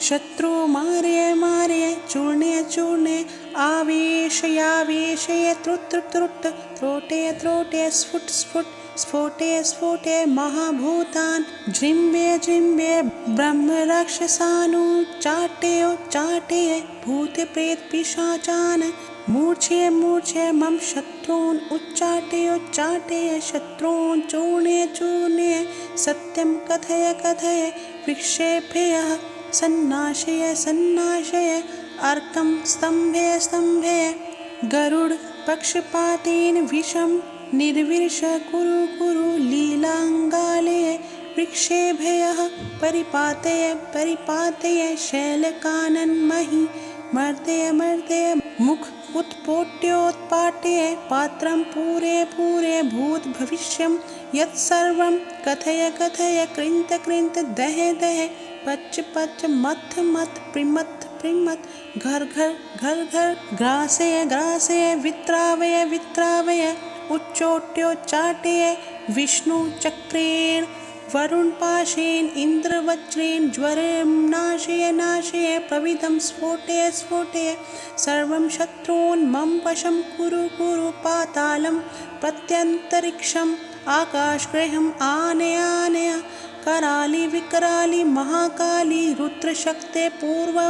शत्रु मारय मारय चूर्णय चूर्णय आवेशयावेशय त्रुट त्रुट त्रोटय त्रोटय स्फुट स्फुट स्फोटय स्फोटय महाभूतान् जृम्भय जृम्भय ब्रह्म राक्षसानुच्चाटय चाटय भूत प्रेत पिशाचान् मूर्छय मूर्छय मम शत्रून् उच्चाटय उच्चाटय शत्रून् चूर्णय चूर्णय सत्यं कथय कथय वृक्षेभ्यः सन्नाशय सन्नाशय अर्कं स्तम्भय स्तम्भय गरुड पक्षपातेन विषं निर्विश कुरु कुरु लीलाङ्गालय वृक्षेभ्यः परिपातय परिपातय शैलकानन्महि मर्दय मर्दय मुख उत्पोट्योत्पाट्य पात्रं पूरे पूरे भूत भविष्यं यत्सर्वं कथय कथय कृन्त कृन्त दह दह पच पच मथ मथ प्रिमथ प्रिमथ घर घर घर घर ग्रासय ग्रासय वित्रावय वित्रावय उच्चोट्योच्चाटय विष्णु चक्रेण वरुण पाशेन इन्द्रवज्रेण ज्वरं नाशय नाशय प्रविधं स्फोटय स्फोटय सर्वं शत्रून् मम वशं कुरु कुरु पातालं प्रत्यन्तरिक्षम् आकाशगृहम् आनय आनय कराली विकराली महाकाली रुद्रशक्ते पूर्व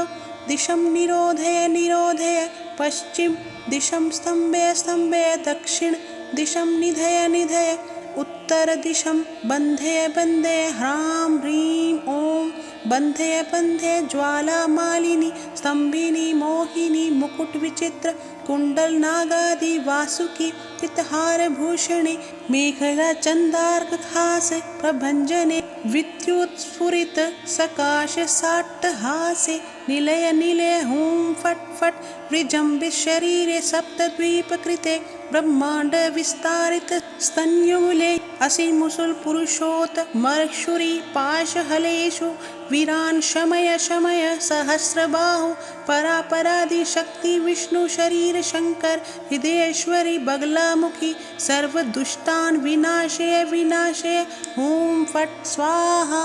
दिशं निरोधय निरोधय पश्चिम दिशं स्तम्भय स्तम्भय दक्षिण दिशं निधय निधय उत्तर दिशं बन्धय बन्धय ह्रां ह्रीं ॐ बन्धय बन्धय ज्वालामालिनी स्तम्भिनी मोहिनी मुकुटविचित्र कुण्डल नागादि वासुकी चित्तहारभूषणे मेखला चन्दार्कहास प्रभञ्जने विद्युत्स्फुरित सकाश साट्टहासे निलय निलय हुं फट् फट् विजृम्भित शरीरे सप्तद्वीपकृते ब्रह्माण्ड विस्तारित स्तन्यूले असिमुसुल पुरुषोत मर्क्षुरी पाशहलेषु वीरान् शमय शमय सहस्रबाहु परापरादि शक्ति विष्णु शरीर शरीरशङ्कर हृदयेश्वरि बगलामुखि सर्वदुष्टान् विनाशय विनाशय ॐ फट् स्वाहा।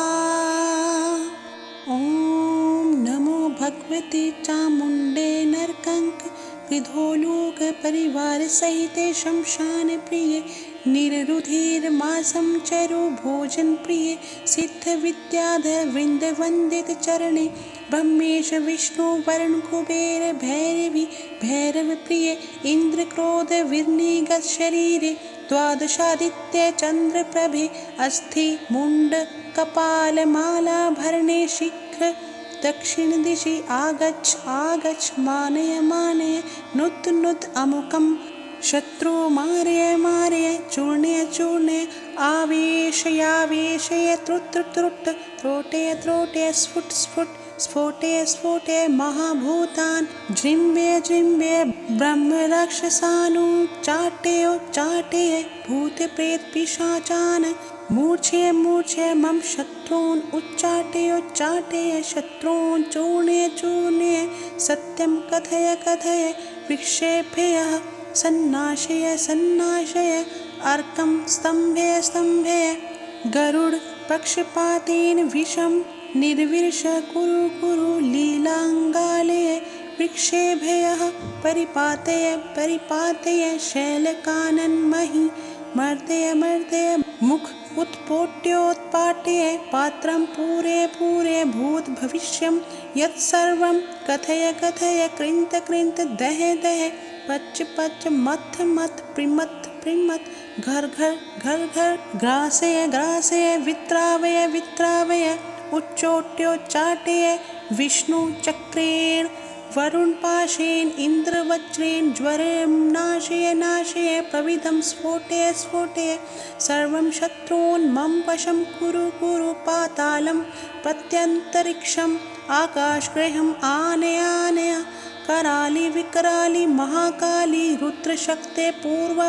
ॐ नमो भगवते चामुण्डे नरकङ्क कृधोलोक परिवार सहिते शमशान प्रिय निररुधिर्मासं चरो भोजन प्रिय सिद्ध विद्याधर वृंद वंदित चरणे ब्रह्मेश विष्णु वरुण कुबेर भैरवी भैरव प्रिय इंद्र क्रोध विर्निगत शरीरे द्वादशादित्य चंद्र प्रभे अस्थि मुंड कपाल माला भरणे शीघ्र दक्षिण दिशि आगच्छ आगच्छ मानय मानय नुत नुत अमुकम् शत्रु मारय मारय चूर्णय चूर्णय आवेशयावेशय त्रुट त्रुट त्रोटय त्रोटय स्फुट स्फुट स्फोटय स्फोटय महाभूतान् जृम्भय जृम्भय ब्रह्म राक्षसानु चाटय चाटय भूत प्रेत पिशाचान् मूर्छय मूर्छय मम शत्रून् उच्चाटय उच्चाटय शत्रून् चूर्णय चूर्णय सत्यं कथय कथय विक्षेपय सन्नाशय सन्नाशय अर्कं स्तम्भय स्तम्भय गरुड पक्षपातेन विषं निर्विर्ष कुरु कुरु लीलाङ्गालय विक्षेभय परिपातय परिपातय शैलकानन्महि मर्दय मर्दय मुख उत्पोट्योत्पाट्य पात्रं पूरे पूरे भूत भविष्यं यत्सर्वं कथय कथय कृन्त कृन्त दह दह पच पच मथ मथ प्रिमथ प्रिमथ घर घर घर घर ग्रासय ग्रासय वित्रावय वित्रावय उच्चोट्योच्चाटय विष्णु चक्रेण वरुण पाशेन इंद्र वज्रेण ज्वरं नाशय नाशय प्रविधं स्फोटय स्फोटय सर्वं शत्रून् मम वशं कुरु कुरु पातालं प्रत्यन्तरिक्षम् आकाशगृहम् आनय आनय कराली विकराली महाकाली रुद्रशक्ते पूर्व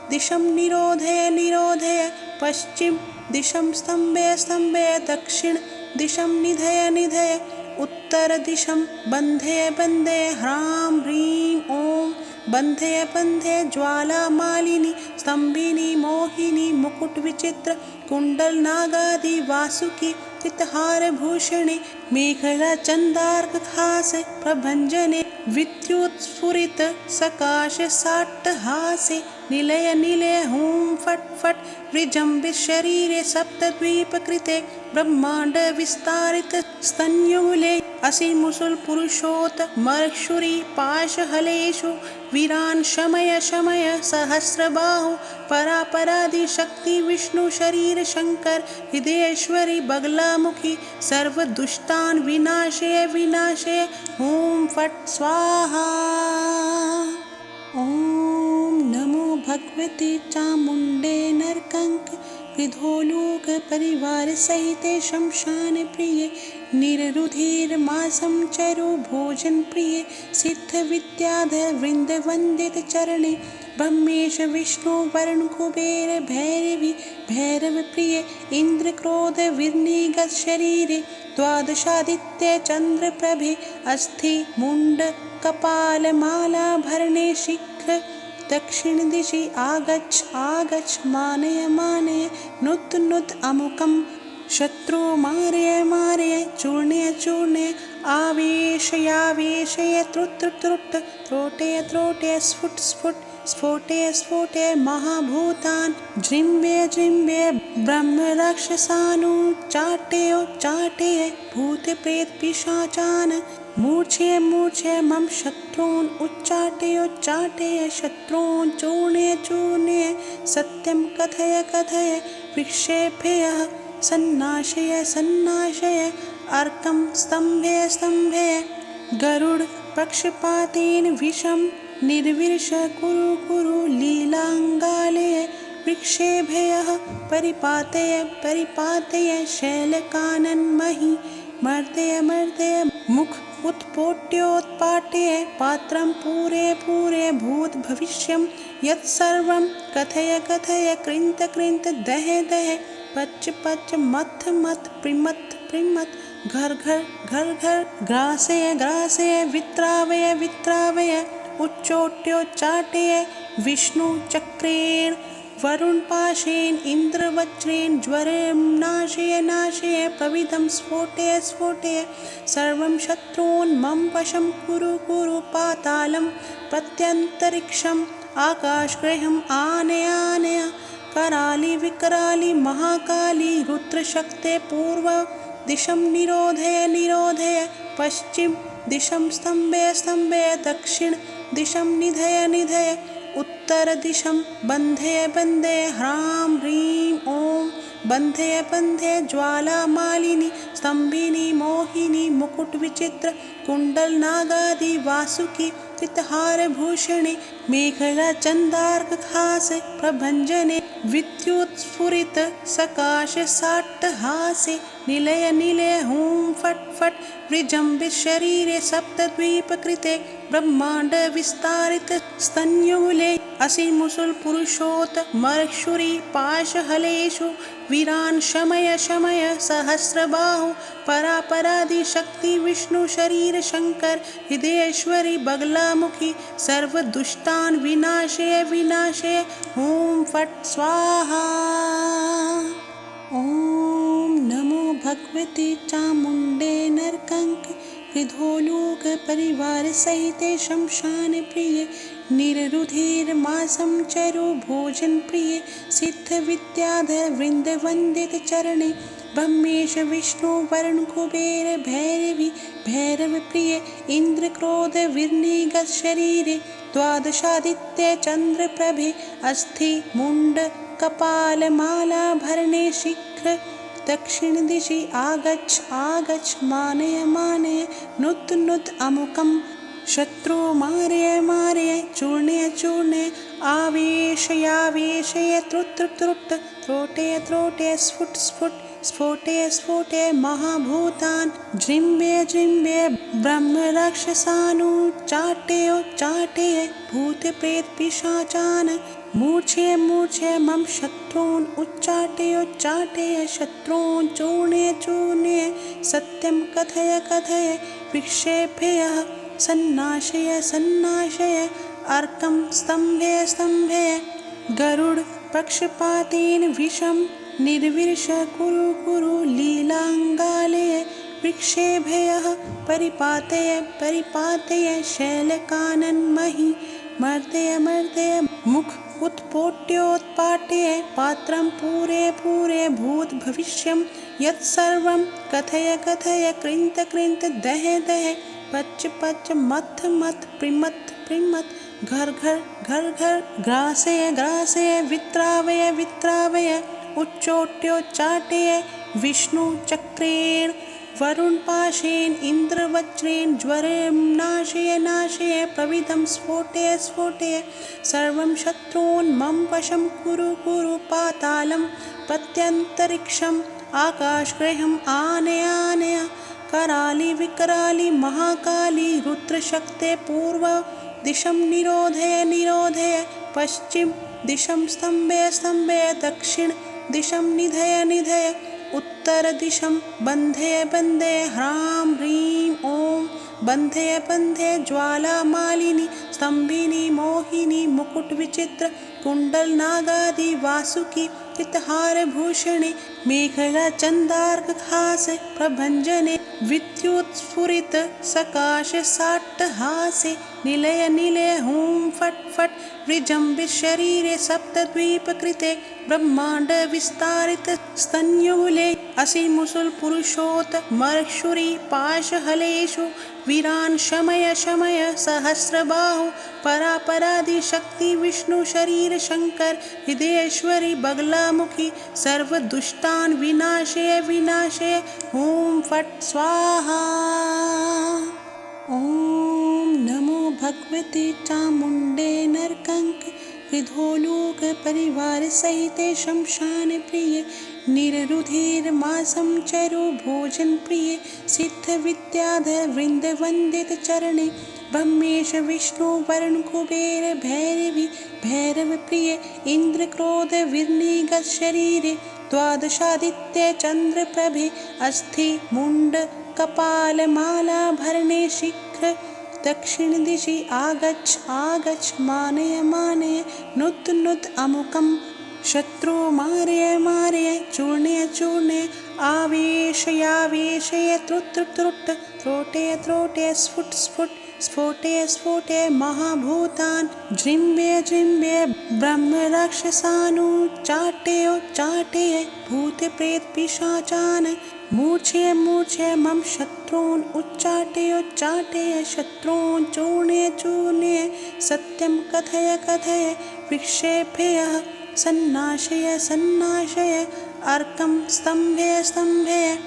दिशं निरोधय निरोधय पश्चिम दिशं स्तम्भय स्तम्भय दक्षिण दिशं निधय निधय उत्तर दिशं बन्धय बन्धय ह्रां ह्रीं ॐ बन्धय बन्धय ज्वाला मालिनी स्तम्भिनी मोहिनी मुकुट विचित्र कुंडल नागादि वासुकी चितहार भूषणे मेखला चंदार्क खास प्रभंजने विद्युत्स्फुरित सकाश साट्टहासे निलय निलय हूं फट फट विजृंभित शरीरे सप्तद्वीप कृते ब्रह्मांड विस्तारित स्तन्यूले असि मुसुल पुरुषोत मर्क्षुरी पाशहलेषु वीरान् शमय शमय सहस्रबाहु परापरादि शक्ति विष्णु शरीर शंकर हृदयेश्वरि बगलामुखी सर्व दुष्टान् विनाशय विनाशय ॐ फट् स्वाहा। ॐ नमो भगवते चामुण्डे नरकंक कृधोलोक परिवार सहिते शमशान प्रिय निररुधिर्मासं चरो भोजन प्रिय सिद्ध विद्याधर वृंद वंदित चरणे ब्रह्मेश विष्णु वरुण कुबेर भैरवी भैरव प्रिय इंद्र क्रोध विर्निगत शरीरे द्वादशादित्य चंद्र प्रभे अस्थि मुंड कपाल माला भरणे शीघ्र दक्षिण दिशि आगच्छ आगच्छ मानय मानय नुत नुत अमुकम् शत्रु मारय मारय चूर्णय चूर्णय आवेशयावेशय त्रुट त्रुट त्रोटय त्रोटय स्फुट स्फुट स्फोटय स्फोटय महाभूतान् जृम्भय जृम्भय ब्रह्म राक्षसानु चाटय चाटय भूत प्रेत पिशाचान् मूर्छय मूर्छय मम शत्रून् उच्चाटय उच्चाटय शत्रून् चूर्णय चूर्णय सत्यं कथय कथय विक्षेपय सन्नाशय सन्नाशय अर्कं स्तम्भय स्तम्भय गरुड पक्षपातेन विषं निर्विर्ष कुरु कुरु लीलाङ्गालय विक्षेभय परिपातय परिपातय शैलकानन्महि मर्दय मर्दय मुख उत्पोट्योत्पाट्य पात्रं पूरे पूरे भूत भविष्यं यत्सर्वं कथय कथय कृन्त कृन्त दह दह पच पच मथ मथ प्रिमथ प्रिमथ घर घर घर घर ग्रासय ग्रासय वित्रावय वित्रावय उच्चोट्योच्चाटय विष्णुचक्रेण वरुणपाशेन इन्द्रवज्रेण ज्वरं नाशय नाशय प्रविदं स्फोटय स्फोटय सर्वं शत्रून् मम वशं कुरु कुरु पातालं प्रत्यन्तरिक्षम् आकाशगृहम् आनय आनय कराली विकराली महाकाली रुद्रशक्ते पूर्व दिशं निरोधय निरोधय पश्चिम दिशं स्तम्भय स्तम्भय दक्षिण दिशं निधय निधय उत्तर दिशं बन्धय बन्धय ह्रां ह्रीं ॐ बन्धय बन्धय ज्वालामालिनी स्तम्भिनी मोहिनी मुकुटविचित्र कुण्डलनागादि वासुकी चित्तहारभूषणे मेखला चन्दार्कहासे प्रभञ्जने विद्युत्स्फुरित सकाश साट्टहासे निलय निलय हुं फट् फट् विजृम्भित शरीरे सप्तद्वीपकृते ब्रह्माण्ड विस्तारित स्तन्यूले असिमुसुल पुरुषोत मर्क्षुरी पाशहलेषु वीरान् शमय शमय सहस्रबाहु परापरादि शक्ति विष्णु शरीर शंकर हृदयेश्वरी बगलामुखी सर्वदुष्टान् विनाशय विनाशय हुं फट् स्वाहा। ॐ नमो भगवते चामुण्डे नरकंक कृधोलोक परिवार सहिते शमशान प्रिय निररुधिर्मासं चरु भोजन प्रिय सिद्ध विद्याधर वृंद वंदित चरणे ब्रह्मेश विष्णु वरुण कुबेर भैरवी भैरव प्रिय इंद्र क्रोध विर्निगत शरीरे द्वादशादित्य चंद्र प्रभे अस्थि मुंड कपाल माला भरणे शीघ्र दक्षिण दिशि आगच्छ आगच्छ मानय मानय नुत नुत अमुकं शत्रु मारय मारय चूर्णय चूर्णय आवेशयावेशय त्रुट त्रुट त्रोटय त्रोटय स्फुट स्फुट स्फोटय स्फोटय महाभूतान् जृम्भय जृम्भय ब्रह्मराक्षसानुच्चाटय भूत प्रेत पिशाचान् मूर्छय मूर्छय मम शत्रून् उच्चाटय शत्रून् चूर्णय चूर्णय सत्यं कथय कथय विक्षेपय सन्नाशय सन्नाशय अर्कं स्तम्भय स्तम्भय गरुड पक्षपातेन विषं निर्विर्ष कुरु कुरु लीलाङ्गालय विक्षेभय परिपातय परिपातय शैलकानन्महि मर्दय मर्दय मुख उत्पोट्योत्पाट्य पात्रं पूरे पूरे भूत भविष्यं यत्सर्वं कथय कथय कृन्त कृन्त दह दह पच पच मथ मथ प्रिमथ प्रिमथ घर घर घर घर ग्रासय ग्रासय वित्रावय वित्रावय उच्चोट्योच्चाटय विष्णुचक्रेण वरुणपाशेन इन्द्रवज्रेण ज्वरं नाशय नाशय प्रविदं स्फोटय स्फोटय सर्वं शत्रून् मम वशं कुरु कुरु पातालं प्रत्यन्तरिक्षम् आकाशगृहम् आनय आनय कराली विकराली महाकाली रुद्रशक्ते पूर्व दिशं निरोधय निरोधय पश्चिम दिशं स्तम्भय स्तम्भय दक्षिण दिशं निधय निधय उत्तर दिशं बन्धय बन्धय ह्रां ह्रीं ॐ बन्धय बन्धय ज्वालामालिनी स्तम्भिनी मोहिनी मुकुटविचित्र कुण्डलनागादि वासुकी चित्तहारभूषणे मेखला चन्दार्कहासे प्रभञ्जने विद्युत्स्फुरित सकाश साट्टहासे निलय निलय हुं फट् फट् विजृम्भित शरीरे सप्तद्वीपकृते ब्रह्माण्ड विस्तारित स्तन्यूले असिमुसुल पुरुषोत मर्क्षुरी पाशहलेषु वीरान् शमय शमय सहस्रबाहु परापरादि शक्ति विष्णु शरीर शंकर हृदयेश्वरी बगलामुखी सर्वदुष्टान् विनाशय विनाशय हुं फट् स्वाहा। ॐ नमो भगवते चामुण्डे नरकंक कृधोलोक परिवार सहिते शमशान प्रिय निररुधिर्मासं चरु भोजन प्रिय सिद्ध विद्याधर वृंद वंदित चरणे ब्रह्मेश विष्णु वरुण कुबेर भैरवी भैरव प्रिय इंद्र क्रोध विर्निगत शरीरे द्वादशादित्य चंद्र प्रभे अस्थि मुंड कपाल माला भरणे शीघ्र दक्षिणदिशि आगच्छ आगच्छ मानय मानय नुत् नुत् अमुकं शत्रु मारय मारय चूर्णय चूर्णय आवेशयावेशय त्रुट् त्रुट् त्रोटय त्रोटय स्फुट स्फुट स्फोटय स्फोटय महाभूतान् जृम्भय जृम्भय ब्रह्मराक्षसानुच्चाटय भूतप्रेतपिशाचान् मूर्छय मूर्छय मम शत्रून् उच्चाटय शत्रून् चूर्णय चूर्णय सत्यं कथय कथय विक्षेपय सन्नाशय सन्नाशय अर्कं स्तम्भय स्तम्भय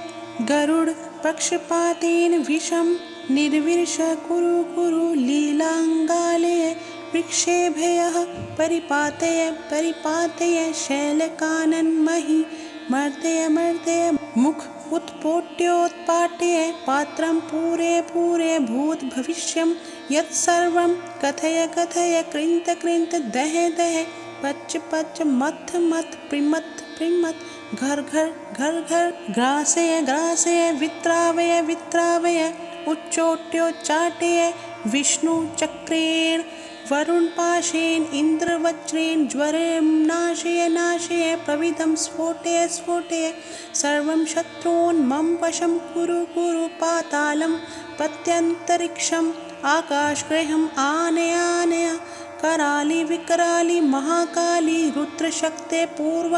गरुड पक्षपातेन विषं निर्विश कुरु कुरु लीलाङ्गालय विक्षेभय परिपातय परिपातय शैलकानन्महि मर्दय मर्दय मुख उत्पोट्योत्पाट्य पात्रं पूरे पूरे भूत भविष्यं यत्सर्वं कथय कथय कृन्त कृन्त दह दह पच पच मथ मथ प्रिमथ प्रिमथ घर घर घर घर ग्रासय ग्रासय वित्रावय वित्रावय उच्चोट्योच्चाटय विष्णुचक्रेण वरुणपाशेन इन्द्रवज्रेण ज्वरं नाशय नाशय प्रविदं स्फोटय स्फोटय सर्वं शत्रून् मम वशं कुरु कुरु पातालं प्रत्यन्तरिक्षम् आकाशगृहम् आनय आनय कराली विकराली महाकाली रुद्रशक्ते पूर्व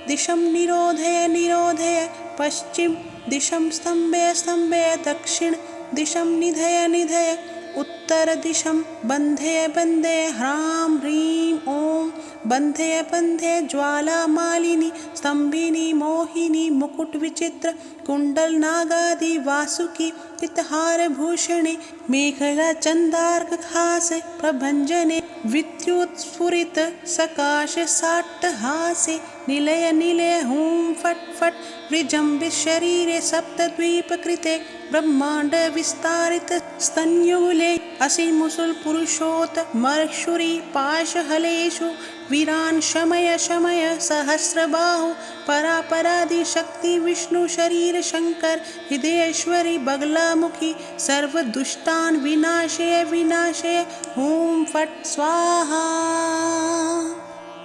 दिशं निरोधय निरोधय पश्चिम दिशं स्तम्भय स्तम्भय दक्षिण दिशं निधय निधय उत्तर दिशं बन्धय बन्धय ह्रां ह्रीं ॐ बन्धय बन्धय ज्वालामालिनी स्तम्भिनी मोहिनी मुकुट विचित्र कुण्डल नागादि वासुकी पितहारभूषणे मेखला चन्दार्कहासे प्रभञ्जने विद्युत्स्फुरित सकाश साट्टहासे निलय निलय हुं फट् फट् विजृम्भित शरीरे सप्तद्वीपकृते ब्रह्माण्ड विस्तारित स्तन्युले असिमुसुल पुरुषोत मर्षुरी पाशहलेषु वीरान् शमय शमय सहस्रबाहु परापरादि शक्ति विष्णु शरीर शंकर हृदयेश्वरी बगलामुखी सर्वदुष्टान् विनाशय विनाशय हुं फट् स्वाहा।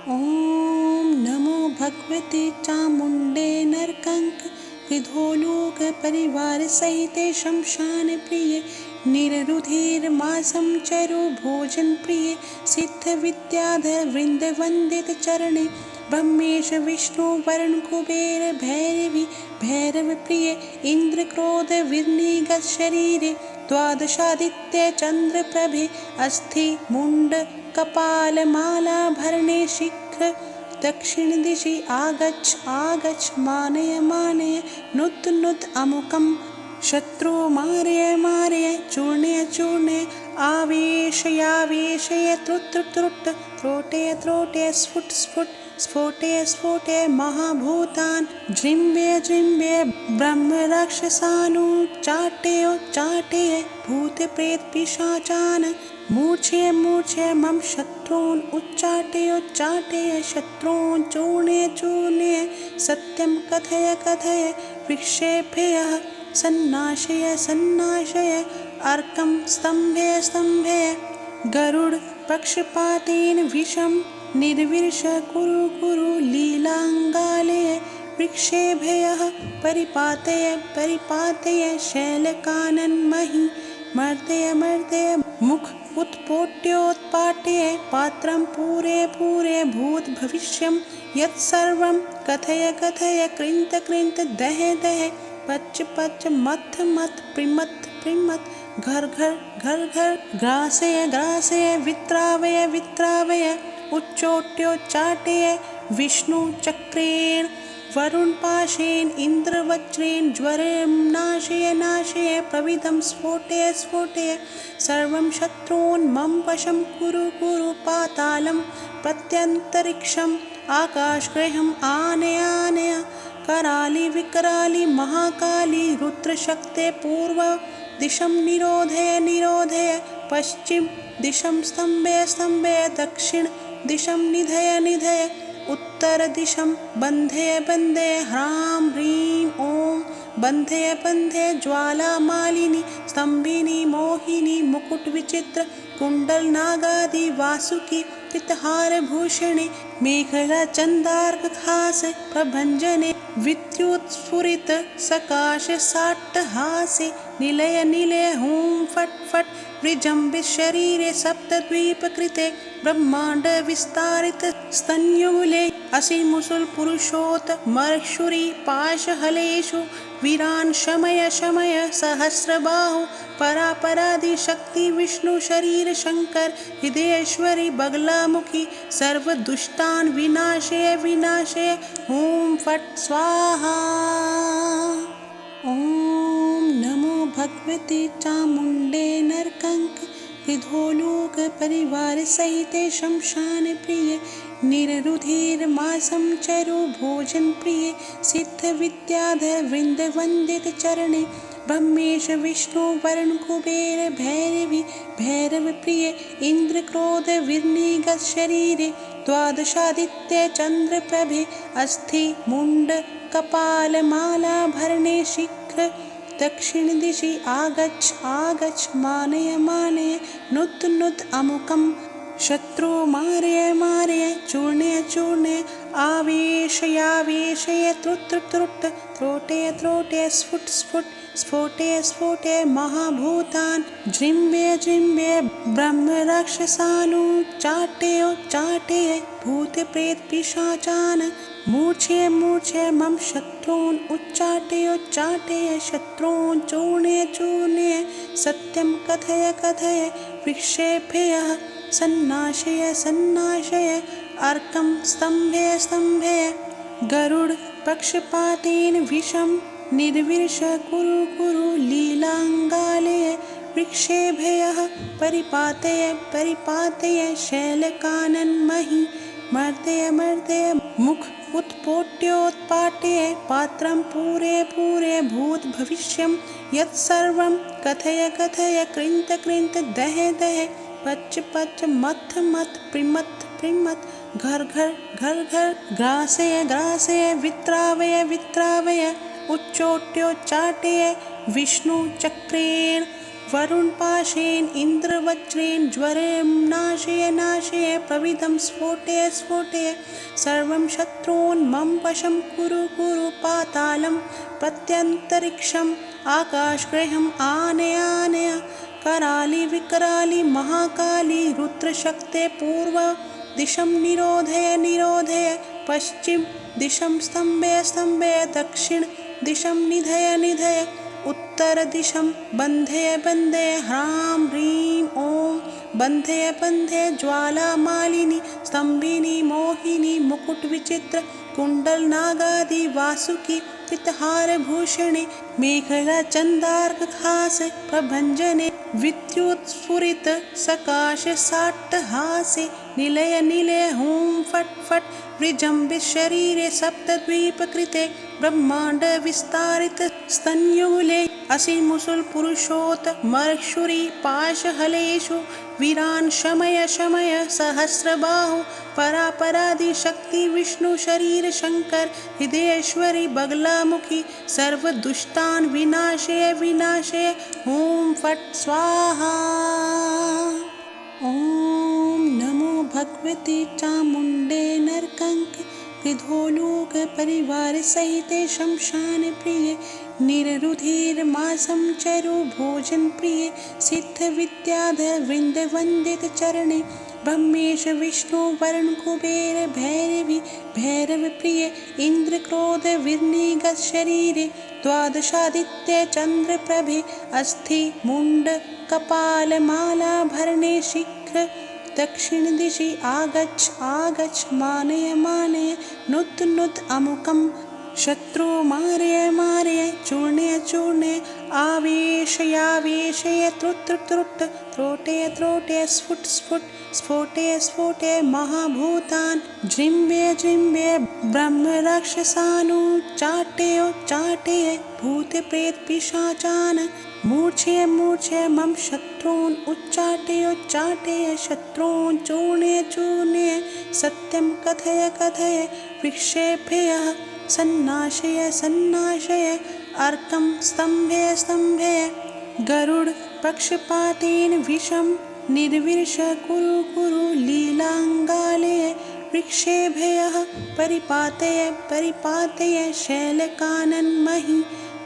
ॐ नमो भगवते चामुण्डे नरकंक कृधोलोक परिवार सहिते शमशान प्रिय निररुधिर मासं चरु भोजन प्रिय सिद्ध विद्याधर वृंद वंदित चरणे ब्रह्मेश विष्णु वरुण कुबेर भैरवी भैरव प्रिय इंद्र क्रोध विनिगत शरीरे द्वादशादित्य चंद्र प्रभे अस्थि मुंड कपाल माला भरणे शीघ्र दक्षिण दिशि आगच्छ आगच्छ मानय मानय नुत् नुत् अमुकं शत्रु मारय मारय चूर्णय चूर्णय आवेशयावेशय त्रुट् त्रुट् त्रोटय त्रोटय स्फुट स्फुट स्फोटय स्फोटय महाभूतान् जृम्भय जृम्भय ब्रह्मराक्षसानुच्चाटय भूतप्रेतपिशाचान् मूर्छय मूर्छय मम शत्रून् उच्चाटय शत्रून् चूर्णय चूर्णय सत्यं कथय कथय विक्षेपय सन्नाशय सन्नाशय अर्कं स्तम्भय स्तम्भय गरुड पक्षपातेन विषं निर्विश कुरु कुरु लीलाङ्गालय विक्षेभय परिपातय परिपातय शैलकानन्महि मर्दय मर्दय मुख उत्पोट्योत्पाट्य पात्रं पूरे पूरे भूत भविष्यं यत्सर्वं कथय कथय कृन्त कृन्त दह दह पच पच मथ मथ प्रिमथ प्रिमथ घर घर घर घर ग्रासय ग्रासय वित्रावय वित्रावय उच्चोट्योच्चाटय विष्णुचक्रेण वरुणपाशेन इन्द्रवज्रेण ज्वरं नाशय नाशय प्रविदं स्फोटय स्फोटय सर्वं शत्रून् मम वशं कुरु कुरु पातालं प्रत्यन्तरिक्षम् आकाशगृहम् आनय आनय कराली विकराली महाकाली रुद्रशक्ते पूर्व दिशं निरोधय निरोधय पश्चिम दिशं स्तम्भय स्तम्भय दक्षिण दिशं निधय निधय उत्तर दिशं बन्धय बन्धय ह्रां ह्रीं ॐ बन्धय बन्धय ज्वालामालिनी स्तम्भिनी मोहिनी मुकुटविचित्र कुण्डलनागादि वासुकी कृतहारभूषणे मेखला चन्दार्कहास प्रभञ्जने विद्युत्स्फुरित सकाश साट्टहासे निलय निलय हुं फट् फट् विजृम्भित शरीरे सप्तद्वीपकृते ब्रह्माण्ड विस्तारित स्तन्युले असिमुसुल पुरुषोत्तमर्षुरी पाशहलेषु वीरान् शमय शमय सहस्रबाहु परापरादिशक्ति विष्णु शरीर शंकर हृदयेश्वरी बगलामुखी सर्वदुष्टान् विनाशय विनाशय ॐ फट् स्वाहा। ॐ नमो भगवते चामुण्डे नरकंक विधोलोक परिवार सहिते शमशान प्रिय निररुधिर्मासं चरो भोजन प्रिय सिद्ध विद्याधर वृंद वंदित चरणे ब्रह्मेश विष्णु वरुण कुबेर भैरवी भैरव प्रिय इंद्र क्रोध विर्निगत शरीरे द्वादशादित्य चंद्र प्रभे अस्थि मुंड कपाल माला भरणे शीघ्र दक्षिण दिशि आगच्छ आगच्छ मानय मानय नुत नुत अमुकम शत्रु मारय मारय चूर्णय चूर्णय आवेशयावेशय त्रुट त्रुट त्रोटय त्रोटय स्फुट स्फुट स्फोटय स्फोटय महाभूतान् जृम्भय जृम्भय ब्रह्म राक्षसानुच्चाटय चाटय भूत प्रेत पिशाचान् मूर्छय मूर्छय मम शत्रून् उच्चाटय उच्चाटय शत्रून् चूर्णय चूर्णय सत्यं कथय कथय विक्षेपय सन्नाशय सन्नाशय अर्कं स्तम्भय स्तम्भय गरुड पक्षपातेन विषं निर्विष कुरु कुरु लीलांगालय विक्षेभयः परिपातय परिपातय शैलकानन्महि मर्दय मर्दय मुख उत्पोट्योत्पाट्य पात्रं पूरे पूरे भूत भविष्यं यत्सर्वं कथय कथय कृंत कृंत दह दह पच पच मथ मथ प्रिमथ प्रिमथ घर घर घर घर ग्रासय ग्रासय वित्रावय वित्रावय उच्चोट्योच्चाटय विष्णु चक्रेण वरुण पाशेन इंद्र वज्रेण ज्वरं नाशय नाशय प्रविधं स्फोटय स्फोटय सर्वं शत्रून् मम वशं कुरु कुरु पातालं प्रत्यन्तरिक्षम् आकाशगृहम् आनय आनय कराली विकराली महाकाली रुद्रशक्ते पूर्व दिशं निरोधय निरोधय पश्चिम दिशं स्तम्भय स्तम्भय दक्षिण दिशं निधय निधय उत्तर दिशं बन्धय बन्धय ह्रां ह्रीं ॐ बन्धय बन्धय ज्वालामालिनी स्तम्भिनी मोहिनी मुकुटविचित्र कुण्डलनागादि वासुकी कृतहारभूषणे मेखला चन्दार्कहास प्रभञ्जने विद्युत्स्फुरित सकाश साट्टहासे निलय निलय हुं फट् फट् विजृम्भित शरीरे सप्तद्वीपकृते ब्रह्माण्ड विस्तारित स्तन्युले असिमुसुल पुरुषोत्तमर्षुरी पाशहलेषु वीरान् शमय शमय सहस्रबाहु परापरादिशक्ति विष्णु शरीर शंकर हृदयेश्वरी बगलामुखी सर्वदुष्टान् विनाशय विनाशय ॐ फट् स्वाहा। ॐ नमो भगवते चामुण्डे नरकंक विधोलोक परिवार सहिते शमशान प्रिय निररुधिर्मासं चरो भोजन प्रिय सिद्ध विद्याधर वृंद वंदित चरणे ब्रह्मेश विष्णु वरुण कुबेर भैरवी भैरव प्रिय इंद्र क्रोध विर्निगत शरीरे द्वादशादित्य चंद्र प्रभे अस्थि मुंड कपाल माला भरणे शीघ्र दक्षिण दिशि आगच्छ आगच्छ मानय मानय नुत नुत अमुकम शत्रु मारय मारय चूर्णय चूर्णय आवेशयावेशय त्रुट त्रुट त्रोटय त्रोटय स्फुट स्फुट स्फोटय स्फोटय महाभूतान् जृम्भय जृम्भय ब्रह्म राक्षसानुच्चाटय चाटय भूत प्रेत पिशाचान् मूर्छय मूर्छय मम शत्रून् उच्चाटय उच्चाटय शत्रून् चूर्णय चूर्णय सत्यं कथय कथय विक्षेपय सन्नाशय सन्नाशय अर्कं स्तम्भे स्तम्भे गरुड पक्षपातेन विषं निर्विश कुरु कुरु लीलाङ्गालय वृक्षेभ्यः परिपातय परिपातय शैलकानन्महि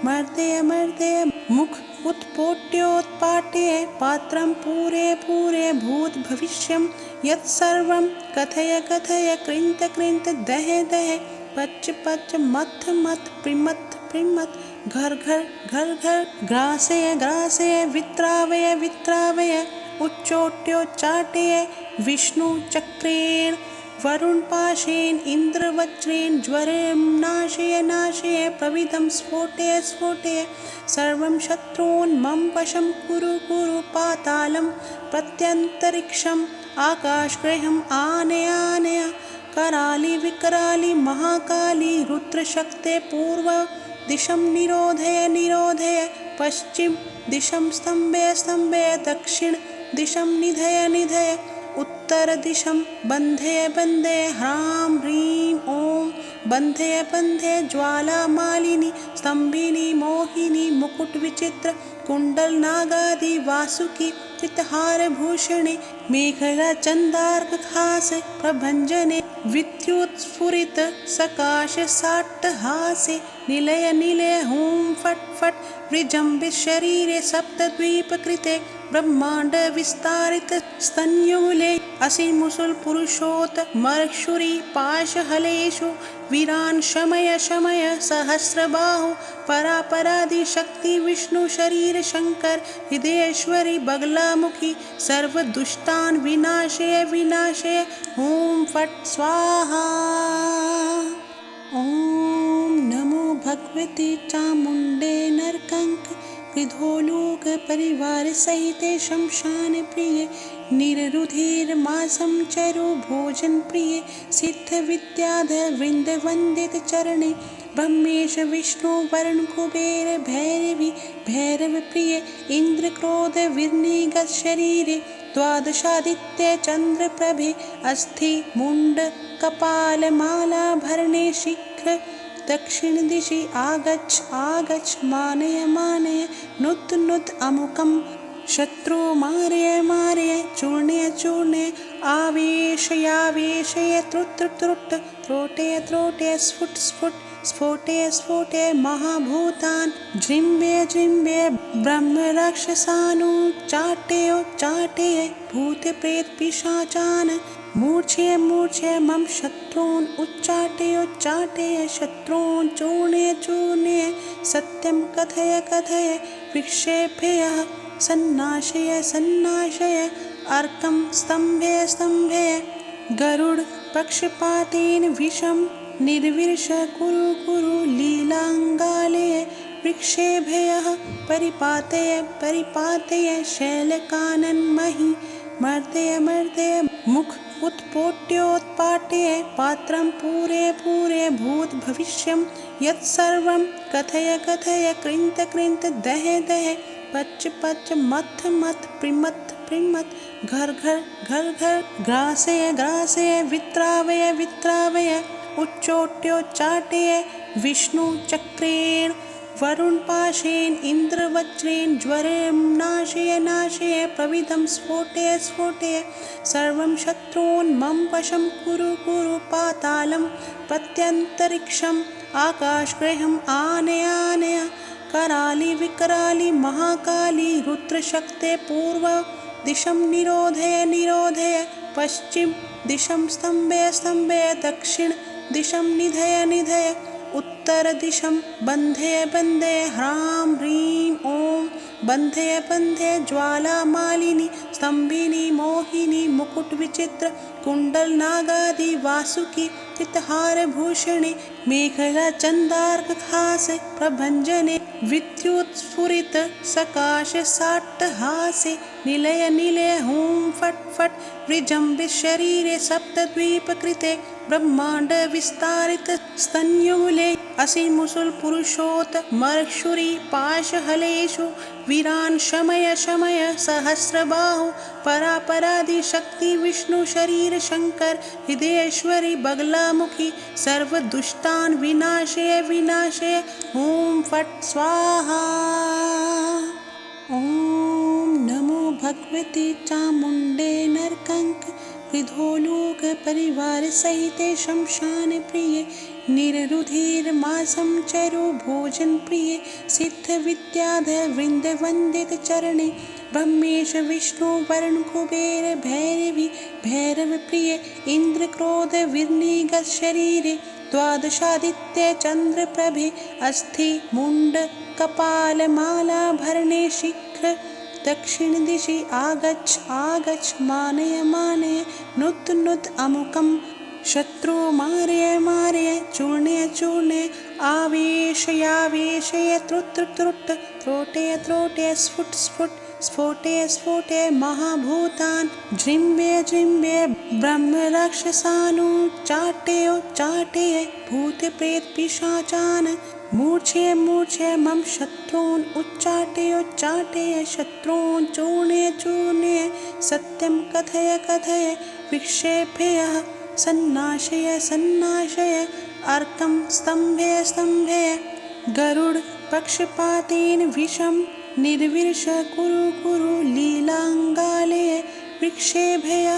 मर्दय मर्दय मुख उत्पोट्योत्पाट्य पात्रं पूरे पूरे भूत भविष्यं यत्सर्वं कथय कथय कृन्त कृन्त दह दह पच पच मथ मथ प्रिमथ प्रिमथ घर घर घर घर ग्रासय ग्रासय वित्रावय वित्रावय उच्चोट्योच्चाटय विष्णुचक्रेण वरुणपाशेन इन्द्रवज्रेण ज्वरं नाशय नाशय प्रविदं स्फोटय स्फोटय सर्वं शत्रून् मम वशं कुरु कुरु पातालं प्रत्यन्तरिक्षम् आकाशगृहम् आनय आनय कराली विकराली महाकाली रुद्रशक्ते पूर्व दिशं निरोधय निरोधय पश्चिम दिशं स्तम्भय स्तम्भय दक्षिण दिशं निधय निधय उत्तर दिशं बन्धय बन्धय ह्रां ह्रीं ॐ बन्धय बन्धय ज्वालामालिनी स्तम्भिनी मोहिनी मुकुटविचित्र कुण्डलनागादि वासुकी चित्तहारभूषणे मेखलाचन्दार्कहासे प्रभञ्जने विद्युत्स्फुरित सकाशसाट्टहासे निलय निलय हुं फट् फट् विजृम्भितशरीरे सप्तद्वीपकृते ब्रह्माण्ड विस्तारित स्तन्यूले असिमुसुलपुरुषोत्तमर्क्षुरी पाशहलेषु वीरान् शमय शमय सहस्रबाहु परापरादिशक्ति विष्णु शरीर शङ्कर हृदयेश्वरी बगलामुखी सर्वदुष्टान् विनाशय विनाशय ॐ फट् स्वाहा। ॐ नमो भगवते चामुण्डे नरकंक कृधोलोक परिवार सहिते शमशान प्रिय निररुधिर्मासं चरो भोजन प्रिय सिद्ध विद्याधर वृंद वंदित चरणे ब्रह्मेश विष्णु वरुण कुबेर भैरवी भैरव प्रिय इंद्र क्रोध विर्निगत शरीरे द्वादशादित्य चंद्र प्रभे अस्थि मुंड कपाल माला भरणे शीघ्र दक्षिण दिशि आगच्छ आगच्छ मानय मानय नुत नुत अमुकं शत्रु मारय मारय चूर्णय चूर्णय आवेशयावेशय त्रुट त्रुट त्रोटय त्रोटय स्फुट स्फुट स्फोटय स्फोटय महाभूतान् जृम्भय जृम्भय ब्रह्म राक्षसानुच्चाटय चाटय भूत प्रेत पिशाचान् मूर्छय मूर्छय मम शत्रून् उच्चाटय उच्चाटय शत्रून् चूर्णय चूर्णय सत्यं कथय कथय विक्षेभ्यः सन्नाशय सन्नाशय अर्कं स्तम्भय स्तम्भय गरुड पक्षपातेन विषं निर्विश कुरु कुरु लीलाङ्गालय वृक्षेभ्यः परिपातय परिपातय शैलकानन्महि मर्दय मर्दय मुख उत्पोट्योत्पाट्य पात्रं पूरे पूरे भूत भविष्यं यत्सर्वं कथय कथय कृन्त कृन्त दह दह पच पच मथ मथ प्रिमथ प्रिमथ घर घर घर घर ग्रासय ग्रासय वित्रावय वित्रावय उच्चोट्योच्चाटय विष्णुचक्रेण वरुणपाशेन इन्द्रवज्रेण ज्वरं नाशय नाशय प्रविदं स्फोटय स्फोटय सर्वं शत्रून् मम वशं कुरु कुरु पातालं प्रत्यन्तरिक्षम् आकाशगृहम् आनय आनय कराली विकराली महाकाली रुद्रशक्ते पूर्व दिशं निरोधय निरोधय पश्चिम दिशं स्तम्भय स्तम्भय दक्षिण दिशं निधय निधय उत्तर दिशं बन्धय बन्धय ह्रां ह्रीं ॐ बन्धय बन्धय ज्वालामालिनी स्तम्भिनी मोहिनी मुकुटविचित्र कुण्डलनागादि वासुकी चित्तहारभूषणे मेखलाचन्दार्कहासे प्रभञ्जने विद्युत्स्फुरित सकाशसाट्टहासे निलय निलय हुं फट् फट् विजृम्भितशरीरे सप्तद्वीपकृते ब्रह्माण्ड विस्तारित स्तन्यूले असिमुसुलपुरुषोत्तमर्क्षुरी पाशहलेषु वीरान् शमय शमय सहस्रबाहु परापरादि शक्ति विष्णु शरीर शंकर हृदयेश्वरी बगलामुखी सर्वदुष्टान् विनाशय विनाशय ॐ फट् स्वाहा। ॐ नमो भगवते चामुण्डे नरकंक विधोलोक परिवार सहिते शमशान प्रिय निररुधिर मासं चरो भोजन प्रिय सिद्ध विद्याधर वृंद वंदित चरणे ब्रह्मेश विष्णु वरुण कुबेर भैरवी भैरव प्रिय इंद्र क्रोध विर्निगत शरीरे द्वादशादित्य चंद्र प्रभे अस्थि मुंड कपाल माला भरणे शीघ्र दक्षिण दिशि आगच्छ आगच्छ मानय मानय नुत नुत अमुकम शत्रु मारय मारय चूर्णय चूर्णय आवेशयावेशय त्रुट त्रुट त्रोटय त्रोटय स्फुट स्फुट स्फोटय स्फोटय महाभूतान् जृम्भय जृम्भय ब्रह्म राक्षसानुच्चाटय चाटय भूत प्रेत पिशाचान् मूर्छय मूर्छय मम शत्रून् उच्चाटय उच्चाटय शत्रून् चूर्णय चूर्णय सत्यं कथय कथय विक्षेपय सन्नाशय सन्नाशय अर्कं स्तम्भय स्तम्भय गरुड पक्षपातेन विषं निर्विर्ष कुरु कुरु लीलांगालय विक्षेभय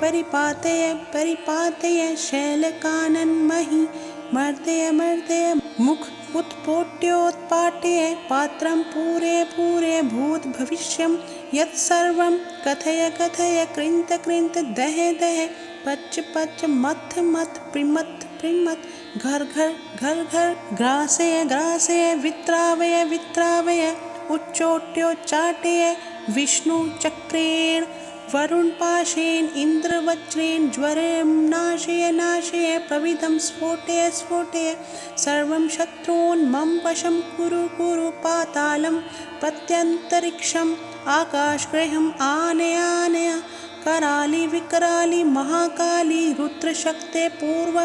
परिपातय परिपातय शैलकानन्महि मर्दय मर्दय मुख उत्पोट्योत्पाट्य पात्रं पूरे पूरे भूत भविष्यं यत्सर्वं कथय कथय कृंत कृंत दह दह पच पच मथ मथ प्रिमथ प्रिमथ घर घर घर घर ग्रासय ग्रासय वित्रावय वित्रावय उच्चोट्योच्चाटय विष्णु चक्रेण वरुण पाशेन इंद्र वज्रेण ज्वरं नाशय नाशय प्रविधं स्फोटय स्फोटय सर्वं शत्रून् मम वशं कुरु कुरु पातालं प्रत्यन्तरिक्षम् आकाशगृहम् आनय आनय कराली विकराली महाकाली रुद्रशक्ते पूर्व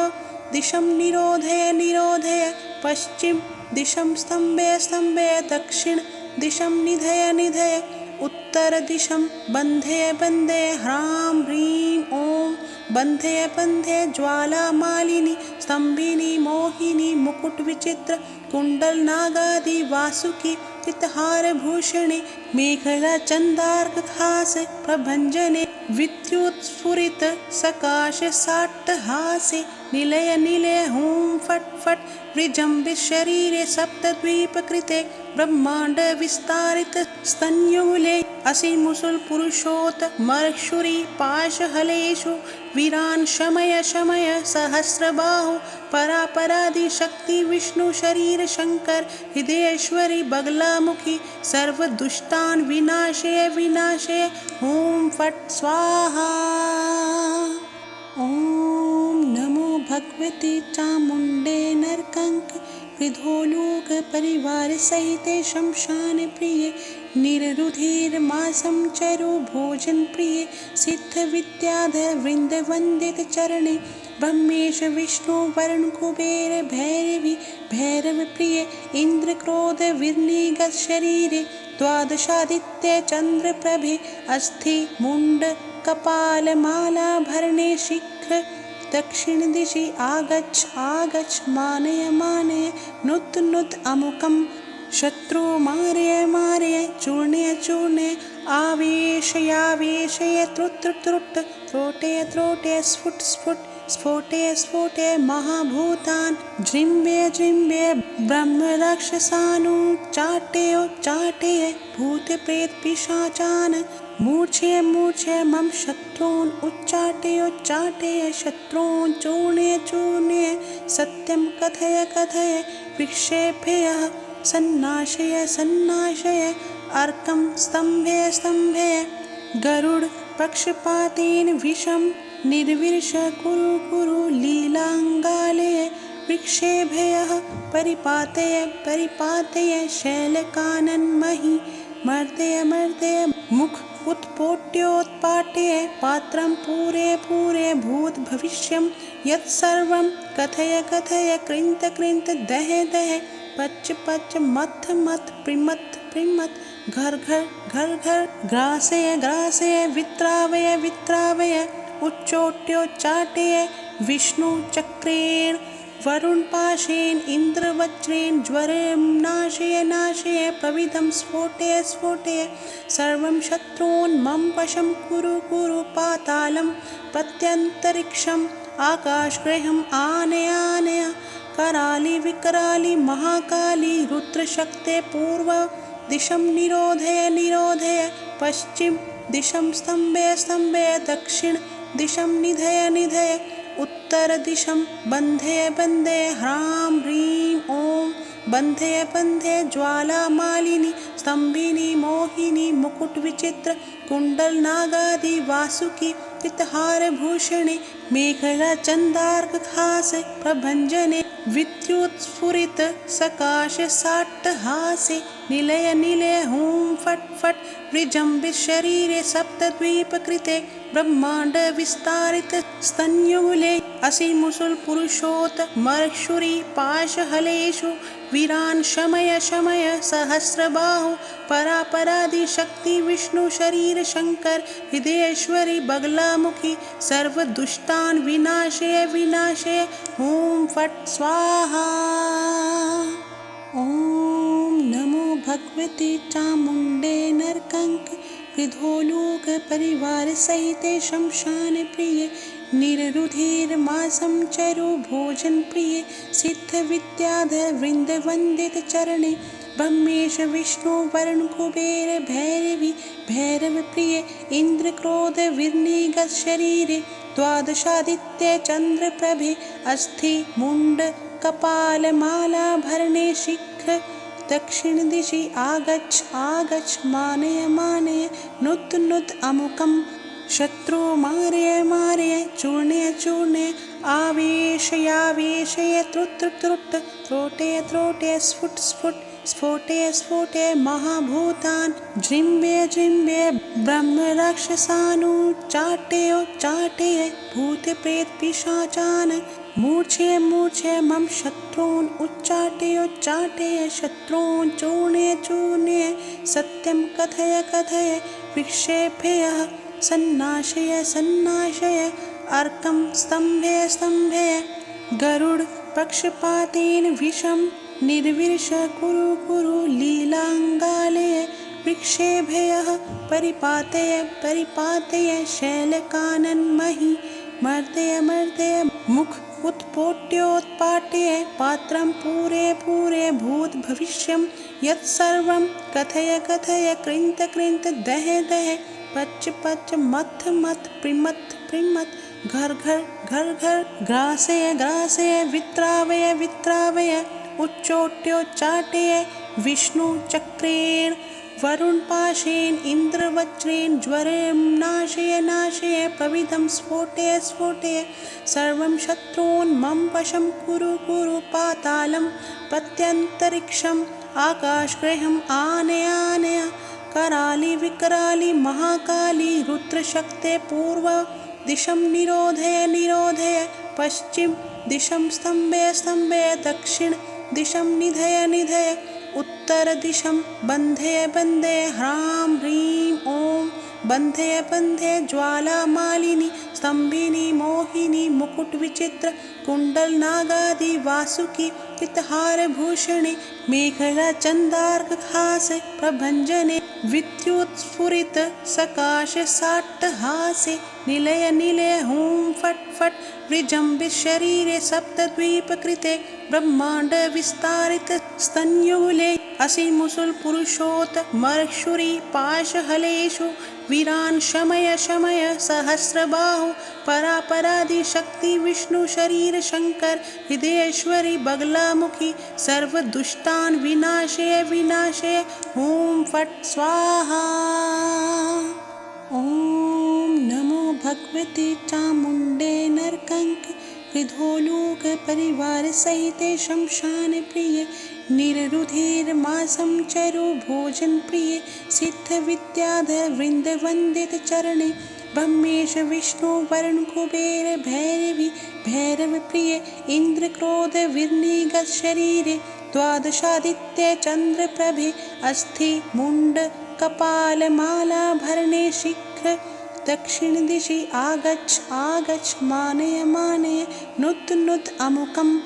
दिशं निरोधय निरोधय पश्चिम दिशं स्तम्भय स्तम्भय दक्षिण दिशं निधय निधय उत्तर दिशं बन्धय बन्धय ह्रां ह्रीं ॐ बन्धय बन्धय ज्वाला मालिनी स्तम्भिनी मोहिनी मुकुट विचित्र कुंडल नागादि वासुकी चितहार भूषणे मेखला चंदार्क खास प्रभंजने विद्युत स्फुरित सकाश साट्टहासे निलय निलय हूं फट फट विजृंभित शरीरे सप्तद्वीप कृते ब्रह्मांड विस्तारित स्तन्यूले असिमुसुल पुरुषोत मर्षुरी पाशहलेषु वीरान् शमय शमय सहस्रबाहु परापरादि शक्ति विष्णु शरीर शंकर हृदयेश्वरी बगलामुखी सर्वदुष्टान् विनाशय विनाशय ॐ फट् स्वाहा। ॐ नमो भगवते चामुण्डे नरकंक विधोलोक परिवार सहिते शमशान प्रिय निररुधिर मासं चरो भोजन प्रिय सिद्ध विद्याधर वृंद वंदित चरणे ब्रह्मेश विष्णु वरुण कुबेर भैरवी भैरव प्रिय इंद्र क्रोध विर्निगत शरीरे द्वादशादित्य चंद्र प्रभे अस्थि मुंड कपाल माला भरणे शीघ्र दक्षिण दिशि आगच्छ आगच्छ मानय मानय नुत नुत अमुकम शत्रु मारय मारय चूर्णय चूर्णय आवेशयावेशय त्रुट त्रुट त्रोटय त्रोटय स्फुट स्फुट स्फोटय स्फोटय महाभूतान् जृम्भय जृम्भय ब्रह्म राक्षसानुच्चाटय चाटय भूत प्रेत पिशाचान् मूर्छय मूर्छय मम शत्रून् उच्चाटय उच्चाटय शत्रून् चूर्णय चूर्णय सत्यं कथय कथय विक्षेपय सन्नाशय सन्नाशय अर्कं स्तम्भय स्तम्भय गरुड पक्षपातेन विषं निर्विर्ष कुरु कुरु लीलांगालय विक्षेभय परिपातय परिपातय शैलकानन्महि मर्दय मर्दय मुख उत्पोट्योत्पाट्य पात्रं पूरे पूरे भूत भविष्यं यत्सर्वं कथय कथय कृंत कृंत दह दह पच पच मथ मथ प्रिमथ प्रिमत् घर घर घर घर ग्रासय ग्रासय वित्रावय वित्रावय उच्चोट्योच्चाटय विष्णु चक्रेण वरुण पाशेन इन्द्रवज्रेण ज्वरं नाशय नाशय प्रविदं स्फोटय स्फोटय सर्वं शत्रून् मम वशं कुरु कुरु पातालं प्रत्यन्तरिक्षम् आकाशगृहम् आनय आनय कराली विकराली महाकाली रुद्रशक्ते पूर्व दिशं निरोधय निरोधय पश्चिम दिशं स्तम्भय स्तम्भय दक्षिण दिशं निधय निधय उत्तर दिशं बन्धय बन्धय ह्रां ह्रीं ॐ बन्धय बन्धय ज्वालामालिनी स्तम्भिनी मोहिनी मुकुटविचित्र कुण्डल नागादि वासुकी पितहारभूषणे मेखला चन्दार्कहासे प्रभञ्जने विद्युत्स्फुरित सकाश साट्टहासे निलय निलय हुं फट् फट् विजृम्भित शरीरे सप्तद्वीपकृते ब्रह्माण्ड विस्तारित स्तन्युले असिमुसुल पुरुषोत मर्क्षुरी पाशहलेषु वीरान् शमय शमय सहस्रबाहु परापरादि शक्ति विष्णु शरीर शंकर हृदयेश्वरी बगलामुखी सर्वदुष्टान् विनाशय विनाशय हुं फट् स्वाहा। ॐ नमो भगवते चामुण्डे नरकंक विधोलोक परिवार सहिते शमशान प्रिय निररुधिर्मासं चरु भोजन प्रिय सिद्ध विद्याधर वृंद वंदित चरणे ब्रह्मेश विष्णु वरुण कुबेर भैरवी भैरव प्रिय इंद्र क्रोध विर्निगत शरीरे द्वादशादित्य चंद्र प्रभे अस्थि मुंड कपाल माला भरणे शिख दक्षिण दिशि आगच्छ आगच्छ मानय मानय नुत नुत अमुकं शत्रु मारय मारय चूर्णय चूर्णय आवेशयावेशय त्रुट त्रुट त्रोटय त्रोटय स्फुट स्फुट स्फोटय स्फोटय महाभूतान् जृम्भय जृम्भय ब्रह्म राक्षसानुच्चाटय चाटय भूत प्रेत पिशाचान् मूर्छय मूर्छय मम शत्रून् उच्चाटय उच्चाटय शत्रून् चूर्णय चूर्णय सत्यं कथय कथय विक्षेपय सन्नाशय सन्नाशय अर्कं स्तम्भय स्तम्भय गरुड पक्षपातेन विषं निर्विश कुरु कुरु लीलाङ्गालय विक्षेभय परिपातय परिपातय शैलकानन्महि मर्दय मर्दय मुख उत्पोट्योत्पाट्य पात्रं पूरे पूरे भूत भविष्यं यत्सर्वं कथय कथय कृन्त कृन्त दह दह पच पच मथ मथ प्रिमथ प्रिमथ घर घर घर घर ग्रासय ग्रासय वित्रावय वित्रावय उच्चोट्योच्चाटय विष्णु चक्रेण वरुण पाशेन इन्द्रवज्रेण ज्वरं नाशय नाशय प्रविदं स्फोटय स्फोटय सर्वं शत्रून् मम वशं कुरु कुरु पातालं प्रत्यन्तरिक्षम् आकाशगृहम् आनय आनय कराली विकराली महाकाली रुद्रशक्ते पूर्व दिशं निरोधय निरोधय पश्चिम दिशं स्तम्भय स्तम्भय दक्षिण दिशं निधय निधय उत्तर दिशं बन्धय बन्धय ह्रां ह्रीं ॐ बन्धय बन्धय ज्वालामालिनी स्तम्भिनी मोहिनी मुकुटविचित्र कुण्डल नागादि वासुकी पितहारभूषणे मेखला चन्दार्कहासे प्रभञ्जने विद्युत्स्फुरित सकाश साट्टहासे निलय निलय हुं फट् फट् विजृम्भित शरीरे सप्तद्वीपकृते ब्रह्माण्ड विस्तारित स्तन्युले असिमुसुल पुरुषोत मर्क्षुरी पाशहलेषु वीरान् शमय शमय सहस्रबाहु परापरादि शक्ति विष्णु शरीर शंकर हृदयेश्वरी बगलामुखी सर्वदुष्टान् विनाशय विनाशय हुं फट् स्वाहा। ॐ नमो भगवते चामुण्डे नरकंक विधोलोक परिवार सहिते शमशान प्रिय निररुधिर्मासं चरु भोजन प्रिय सिद्ध विद्याधर वृंद वंदित चरणे ब्रह्मेश विष्णु वरुण कुबेर भैरवी भैरव प्रिय इंद्र क्रोध विर्निगत शरीरे द्वादशादित्ये चन्द्रप्रभे अस्थि मुण्ड कपालमालाभरणे शीघ्र दक्षिणदिशि आगच्छ आगच्छ मानय मानय नुत नुत अमुकं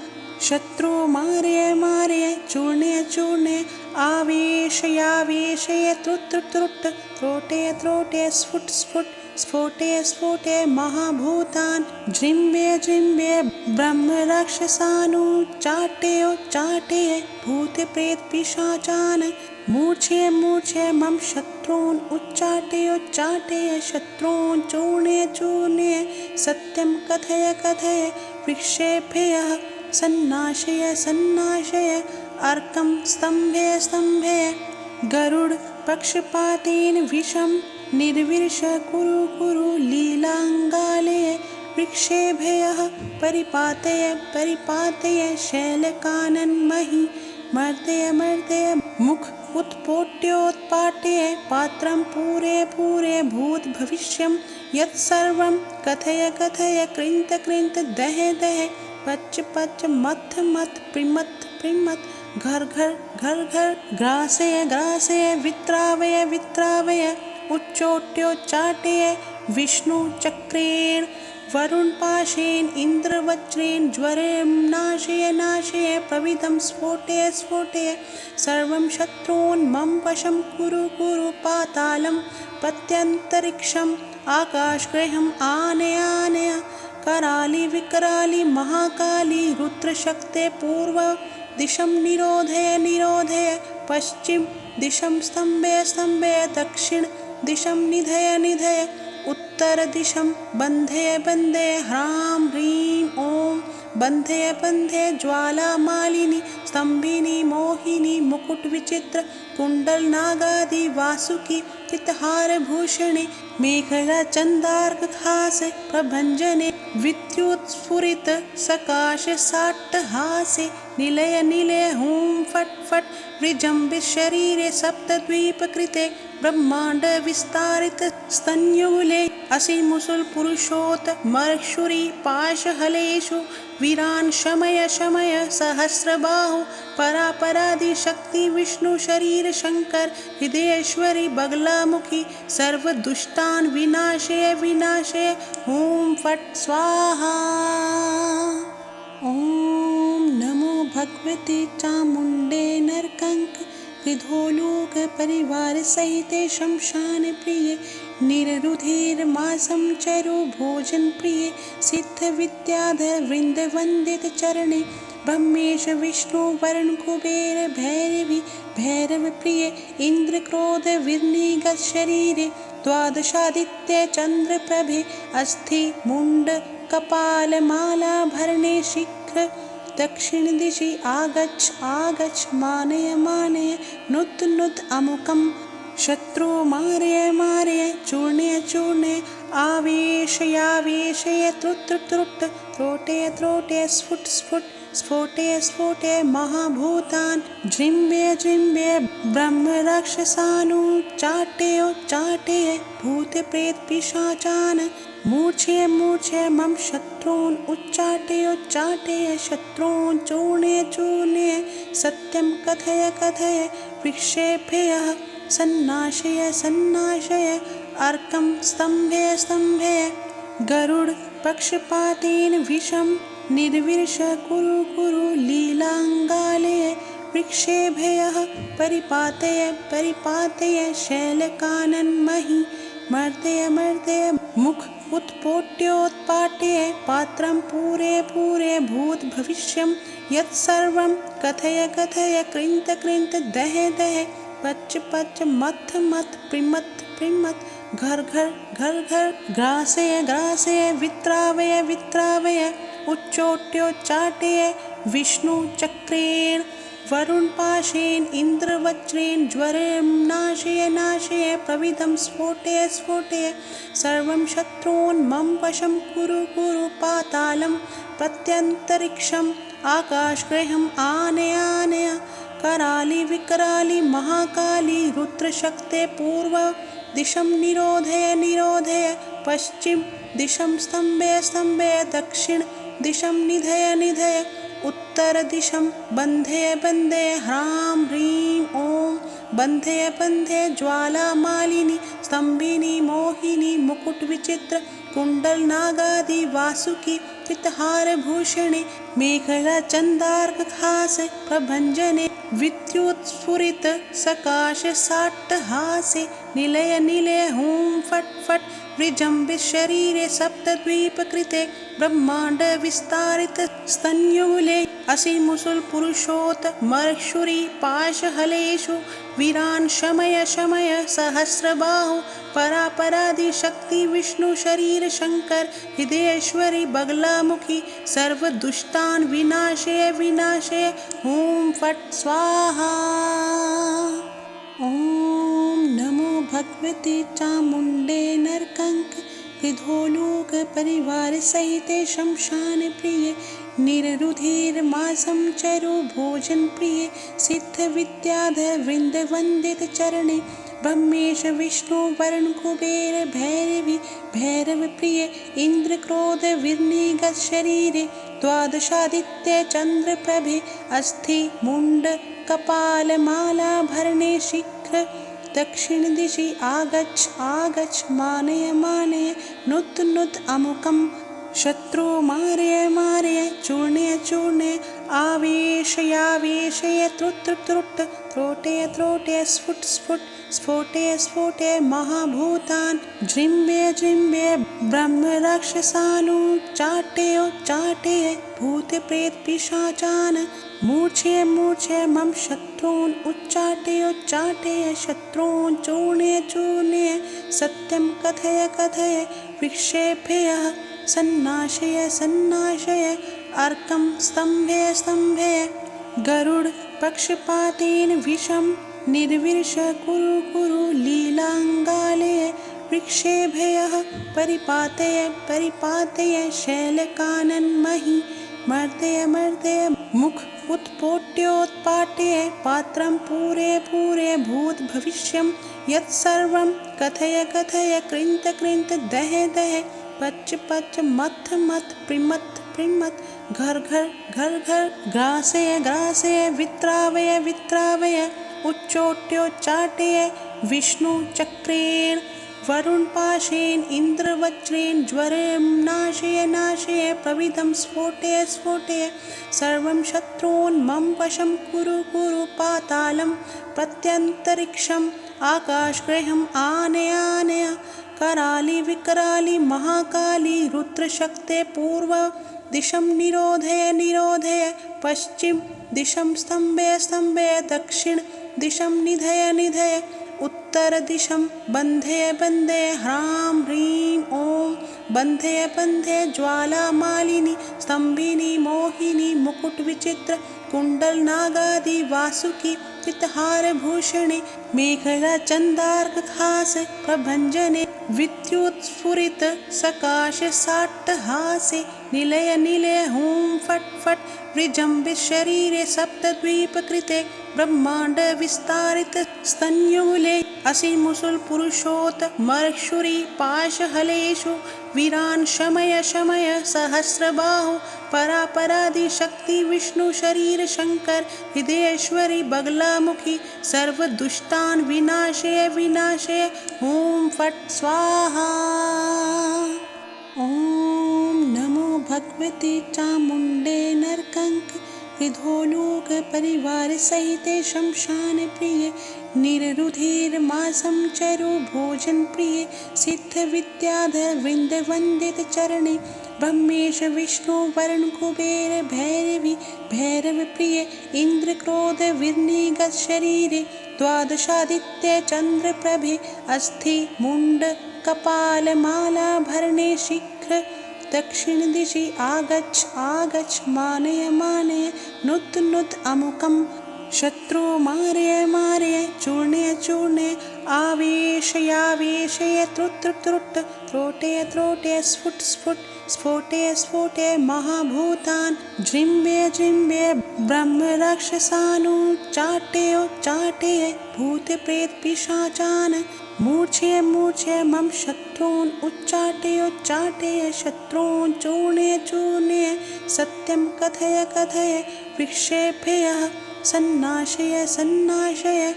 शत्रु मारय मारय चूर्णय चूर्णय आवेशयावेशय त्रुट त्रुट त्रोटय त्रोटय स्फुट स्फुट स्फोटय स्फोटय महाभूतान् जृम्भय जृम्भय ब्रह्मराक्षसानुच्चाटय भूतप्रेतपिशाचान् मूर्छय मूर्छय मम शत्रून् उच्चाटय शत्रून् चूर्णय चूर्णय सत्यं कथय कथय विक्षेपय सन्नाशय सन्नाशय अर्कं स्तम्भय स्तम्भय गरुड पक्षपातेन विषं निर्विश कुरु कुरु लीलाङ्गालय विक्षेभयः परिपातय परिपातय शैलकानन्महि मर्दय मर्दय मुख उत्पोट्योत्पाट्य पात्रं पूरे पूरे भूत भविष्यं यत्सर्वं कथय कथय कृन्त कृन्त दह दह पच पच मथ मथ प्रिमथ प्रिमथ घर घर घर घर ग्रासय ग्रासय वित्रावय वित्रावय उच्चोट्योच्चाटय विष्णु चक्रेण वरुण पाशेन इन्द्रवज्रेण ज्वरेण नाशय नाशय प्रविदं स्फोटय स्फोटय सर्वं शत्रून् मम वशं कुरु कुरु पातालं पत्यन्तरिक्षम् आकाशगृहम् आनय आनय कराली विकराली महाकाली रुद्रशक्ते पूर्व दिशं निरोधय निरोधय पश्चिम दिशं स्तम्भय स्तम्भय दक्षिण दिशं निधय निधय उत्तर दिशं बन्धय बन्धय ह्रां ह्रीं ॐ बन्धय बन्धय ज्वालामालिनी स्तम्भिनी मोहिनी मुकुट विचित्र कुण्डल नागादि वासुकी चित्तहारभूषणे मेखला चन्दार्कहासे प्रभञ्जने विद्युत्स्फुरित सकाश साट्टहासे निलय निलय हुं फट् फट् विजृम्भित शरीरे सप्तद्वीपकृते ब्रह्माण्ड विस्तारित स्तन्युले असिमुसुल पुरुषोत मर्क्षुरी पाशहलेषु वीरान् शमय शमय सहस्रबाहु परापरादि शक्ति विष्णु शरीर शंकर हृदयेश्वरी बगलामुखी सर्वदुष्टान् विनाशय विनाशय ॐ फट् स्वाहा। ॐ नमो भगवते चामुण्डे नरकंक विधोलोक परिवार सहिते शमशान प्रिय निररुधिर्मासं चरो भोजन प्रिय सिद्ध विद्याधर वृंद वंदित चरणे ब्रह्मेश विष्णु वरुण कुबेर भैरवी भैरव प्रिय इंद्र क्रोध विर्निगत शरीरे द्वादशादित्य चंद्र प्रभे अस्थि मुंड कपाल माला भरणे शीघ्र दक्षिण दिशि आगच्छ आगच्छ मानय मानय नुत नुत अमुकं शत्रु मारय मारय चूर्णय चूर्णय आवेशयावेशय त्रुट त्रुट त्रोटय त्रोटय स्फुट स्फुट स्फोटय स्फोटय महाभूतान् जृम्भय जृम्भय ब्रह्मराक्षसानुच्चाटय भूतप्रेतपिशाचान् मूर्छय मूर्छय मम शत्रून् उच्चाटय शत्रून् चूर्णय चूर्णय सत्यं कथय कथय विक्षेपय सन्नाशय सन्नाशय अर्कं स्तम्भय स्तम्भय गरुड पक्षपातेन विषं निर्विश कुरु कुरु लीलाङ्गालय विक्षेभयः परिपातय परिपातय शैलकानन्महि मर्दय मर्दय मुख उत्पोट्योत्पाट्य पात्रं पूरे पूरे भूत भविष्यं यत्सर्वं कथय कथय कृन्त कृन्त दह दह पच पच मथ मथ प्रिमथ प्रिमथ घर घर घर घर ग्रासय ग्रासय वित्रावय वित्रावय उच्चोट्योच्चाटय विष्णु चक्रेण वरुण पाशेन इन्द्रवज्रेण ज्वरेण नाशय नाशय प्रविदं स्फोटय स्फोटय सर्वं शत्रून् मम वशं कुरु कुरु पातालं प्रत्यन्तरिक्षम् आकाशगृहम् आनय आनय कराली विकराली महाकाली रुद्रशक्ते पूर्व दिशं निरोधय निरोधय पश्चिम दिशं स्तम्भय स्तम्भय दक्षिण दिशं निधय निधय उत्तरदिशं बन्धय बन्धय ह्रां ह्रीं ॐ बन्धय बन्धय ज्वालामालिनी स्तम्भिनी मोहिनी मुकुटविचित्र कुण्डलनागादि वासुकी चित्तहारभूषणे मेखला चन्दार्कहास प्रभञ्जने विद्युत्स्फुरित सकाश साट्टहासे निलय निलय हुं फट् फट् विजृम्भित शरीरे सप्तद्वीपकृते ब्रह्माण्ड विस्तारित स्तन्युले असिमुसुल पुरुषोत मर्क्षुरी पाशहलेषु वीरान् शमय शमय सहस्रबाहु परापरादि शक्ति विष्णु शरीर शंकर हृदयेश्वरी बगलामुखी सर्वदुष्टान् विनाशय विनाशय ॐ फट् स्वाहा। ॐ नमो भगवते चामुण्डे नरकंक कृधोलोक परिवार सहिते शमशान प्रिय निररुधिर्मासं चरु भोजन प्रिय सिद्ध विद्याधर वृंद वंदित चरणे ब्रह्मेश विष्णु वरुण कुबेर भैरवी भैरव प्रिय इंद्र क्रोध विर्निगत शरीरे द्वादशादित्य चंद्र प्रभे अस्थि मुंड कपाल माला भरणे शीघ्र दक्षिण दिशि आगच्छ आगच्छ मानय मानय नुत नुत अमुकं शत्रु मारय मारय चूर्णय चूर्णय आवेशयावेशय त्रुट त्रुट त्रोटय त्रोटय स्फुट स्फुट स्फोटय स्फोटय महाभूतान् जृम्भय जृम्भय ब्रह्म राक्षसानुच्चाटय चाटय भूत प्रेत पिशाचान् मूर्छय मूर्छय मम शत्रून् उच्चाटय उच्चाटय शत्रून् चूर्णय चूर्णय सत्यं कथय कथय विक्षेपय सन्नाशय सन्नाशय अर्कं स्तम्भय स्तम्भय गरुड पक्षपातेन विषं निर्विर्ष कुरु कुरु लीलाङ्गालय विक्षेभयः परिपातय परिपातय शैलकानन्महि मर्दय मर्दय मुख उत्पोट्योत्पाट्य पात्रं पूरे पूरे भूत भविष्यं यत्सर्वं कथय कथय कृन्त कृन्त दह दह पच पच मथ मथ प्रिमथ प्रिमथ घर घर घर घर ग्रासय ग्रासय वित्रावय वित्रावय उच्चोट्योच्चाटय विष्णु चक्रेण वरुण पाशेन इंद्र वज्रेण ज्वरं नाशय नाशय प्रविदं स्फोटय स्फोटय सर्वं शत्रून् मम वशं कुरु कुरु पातालं प्रत्यन्तरिक्षम् आकाशगृहम् आनय आनय कराली विकराली महाकाली रुद्रशक्ते पूर्व दिशं निरोधय निरोधय पश्चिम दिशं स्तम्भय स्तम्भय दक्षिण दिशं निधय निधय उत्तर दिशं बन्धय बन्धय ह्रां ह्रीं ॐ बन्धय बन्धय ज्वालामालिनी स्तम्भिनी मोहिनी मुकुटविचित्र कुण्डलनागादि वासुकी चित्तहारभूषणे मेखला चन्दार्कहास प्रभञ्जने विद्युत्स्फुरित सकाश साट्टहासे निलय निलय हुं फट् फट् विजृम्भित शरीरे सप्तद्वीपकृते ब्रह्माण्ड विस्तारित स्तन्युले असिमुसुल पुरुषोत मर्क्षुरी पाशहलेषु वीरान् शमय शमय सहस्रबाहु परापरादि शक्ति विष्णु शरीर शंकर हृदयेश्वरी बगलामुखी सर्वदुष्टान् विनाशय विनाशय ॐ फट् स्वाहा। ॐ नमो भगवते चामुण्डे नरकंक कृधोलोक परिवार सहिते शमशान प्रिय निररुधिर्मासं चरु भोजन प्रिय सिद्ध विद्याधर वृंद वंदित चरणे ब्रह्मेश विष्णु वरुण कुबेर भैरवी भैरव प्रिय इंद्र क्रोध विर्निगत शरीरे द्वादशादित्य चंद्र प्रभे अस्थि मुंड कपाल माला भरणे शीघ्र दक्षिण दिशि आगच्छ आगच्छ मानय मानय नुत नुत अमुकं शत्रु मारय मारय चूर्णय चूर्णय आवेशयावेशय त्रुट त्रुट त्रोटय त्रोटय स्फुट स्फुट स्फोटय स्फोटय महाभूतान् जृम्भय जृम्भय ब्रह्म राक्षसानुच्चाटय चाटय भूत प्रेत पिशाचान् मूर्छय मूर्छय मम शत्रून् उच्चाटय शत्रून् चूर्णय चूर्णय सत्यं कथय कथय विक्षेपय सन्नाशय सन्नाशय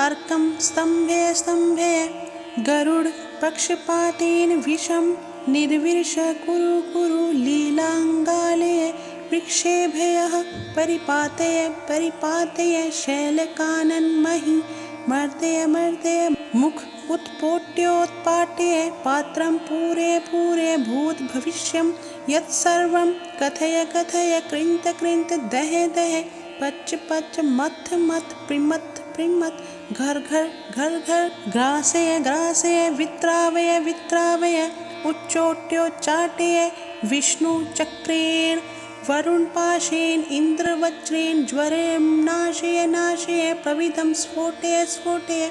अर्कं स्तम्भय स्तम्भय गरुड पक्षपातेन विषं निर्विश कुरु कुरु लीलाङ्गालय विक्षेभय परिपातय परिपातय शैलकानन्महि मर्दय मर्दय मुख उत्पोट्योत्पाट्य पात्रं पूरे पूरे भूत भविष्यं यत्सर्वं कथय कथय कृन्त कृन्त दह दह पच पच मथ मथ प्रिमथ प्रिमथ घर घर घर घर ग्रासय ग्रासय वित्रावय वित्रावय उच्चोट्योच्चाटय विष्णु चक्रेण वरुण पाशेन इन्द्रवज्रेण ज्वरेण नाशय नाशय प्रविदं स्फोटय स्फोटय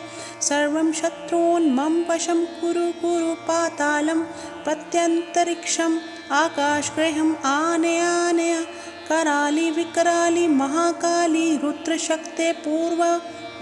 सर्वं शत्रून् मम वशं कुरु कुरु पातालं प्रत्यन्तरिक्षम् आकाशगृहम् आनय आनय कराली विकराली महाकाली रुद्रशक्ते पूर्व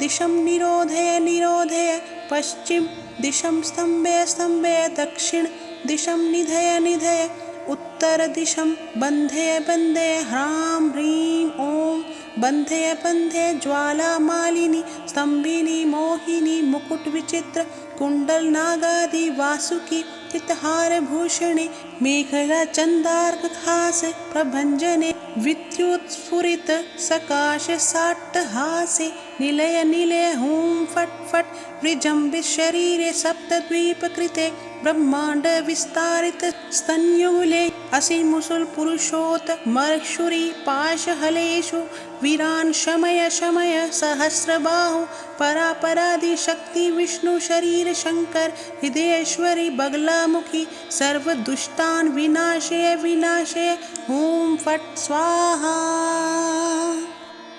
दिशं निरोधय निरोधय पश्चिम दिशं स्तम्भय स्तम्भय दक्षिण दिशं निधय निधय उत्तर दिशं बन्धय बन्धय ह्रां ह्रीं ॐ बन्धय बन्धय ज्वालामालिनी स्तम्भिनी मोहिनी मुकुटविचित्र कुण्डलनागादि वासुकी चित्तहारभूषणे मेखलाचन्दार्कहासे प्रभञ्जने विद्युत्स्फुरित सकाशसाट्टहासे निलय निलय हुं फट् फट् विजृम्भितशरीरे सप्तद्वीपकृते ब्रह्माण्ड विस्तारित स्तन्युले असिमुसुलपुरुषोत्तमर्क्षुरी पाशहलेषु वीरान् शमय शमय सहस्रबाहु परापरादिशक्ति विष्णु शरीर शङ्कर हृदयेश्वरी बगलामुखी सर्वदुष्टान् विनाशय विनाशय ॐ फट् स्वाहा।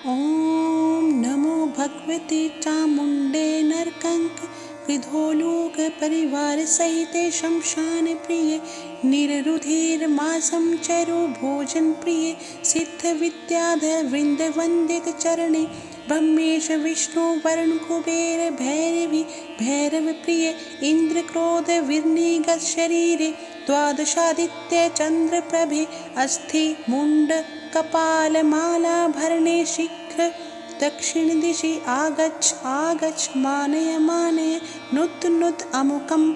ॐ नमो भगवते चामुण्डे नरकंक विधोलोक परिवार सहिते शमशान प्रिय निररुधिर्मासं चरो भोजन प्रिय सिद्ध विद्याधर वृंद वंदित चरणे ब्रह्मेश विष्णु वरुण कुबेर भैरवी भैरव प्रिय इंद्र क्रोध विर्निगत शरीरे द्वादशादित्य चंद्र प्रभे अस्थि मुंड कपाल माला भरणे शीघ्र दक्षिण दिशि आगच्छ आगच्छ मानय मानय नुत नुत अमुकं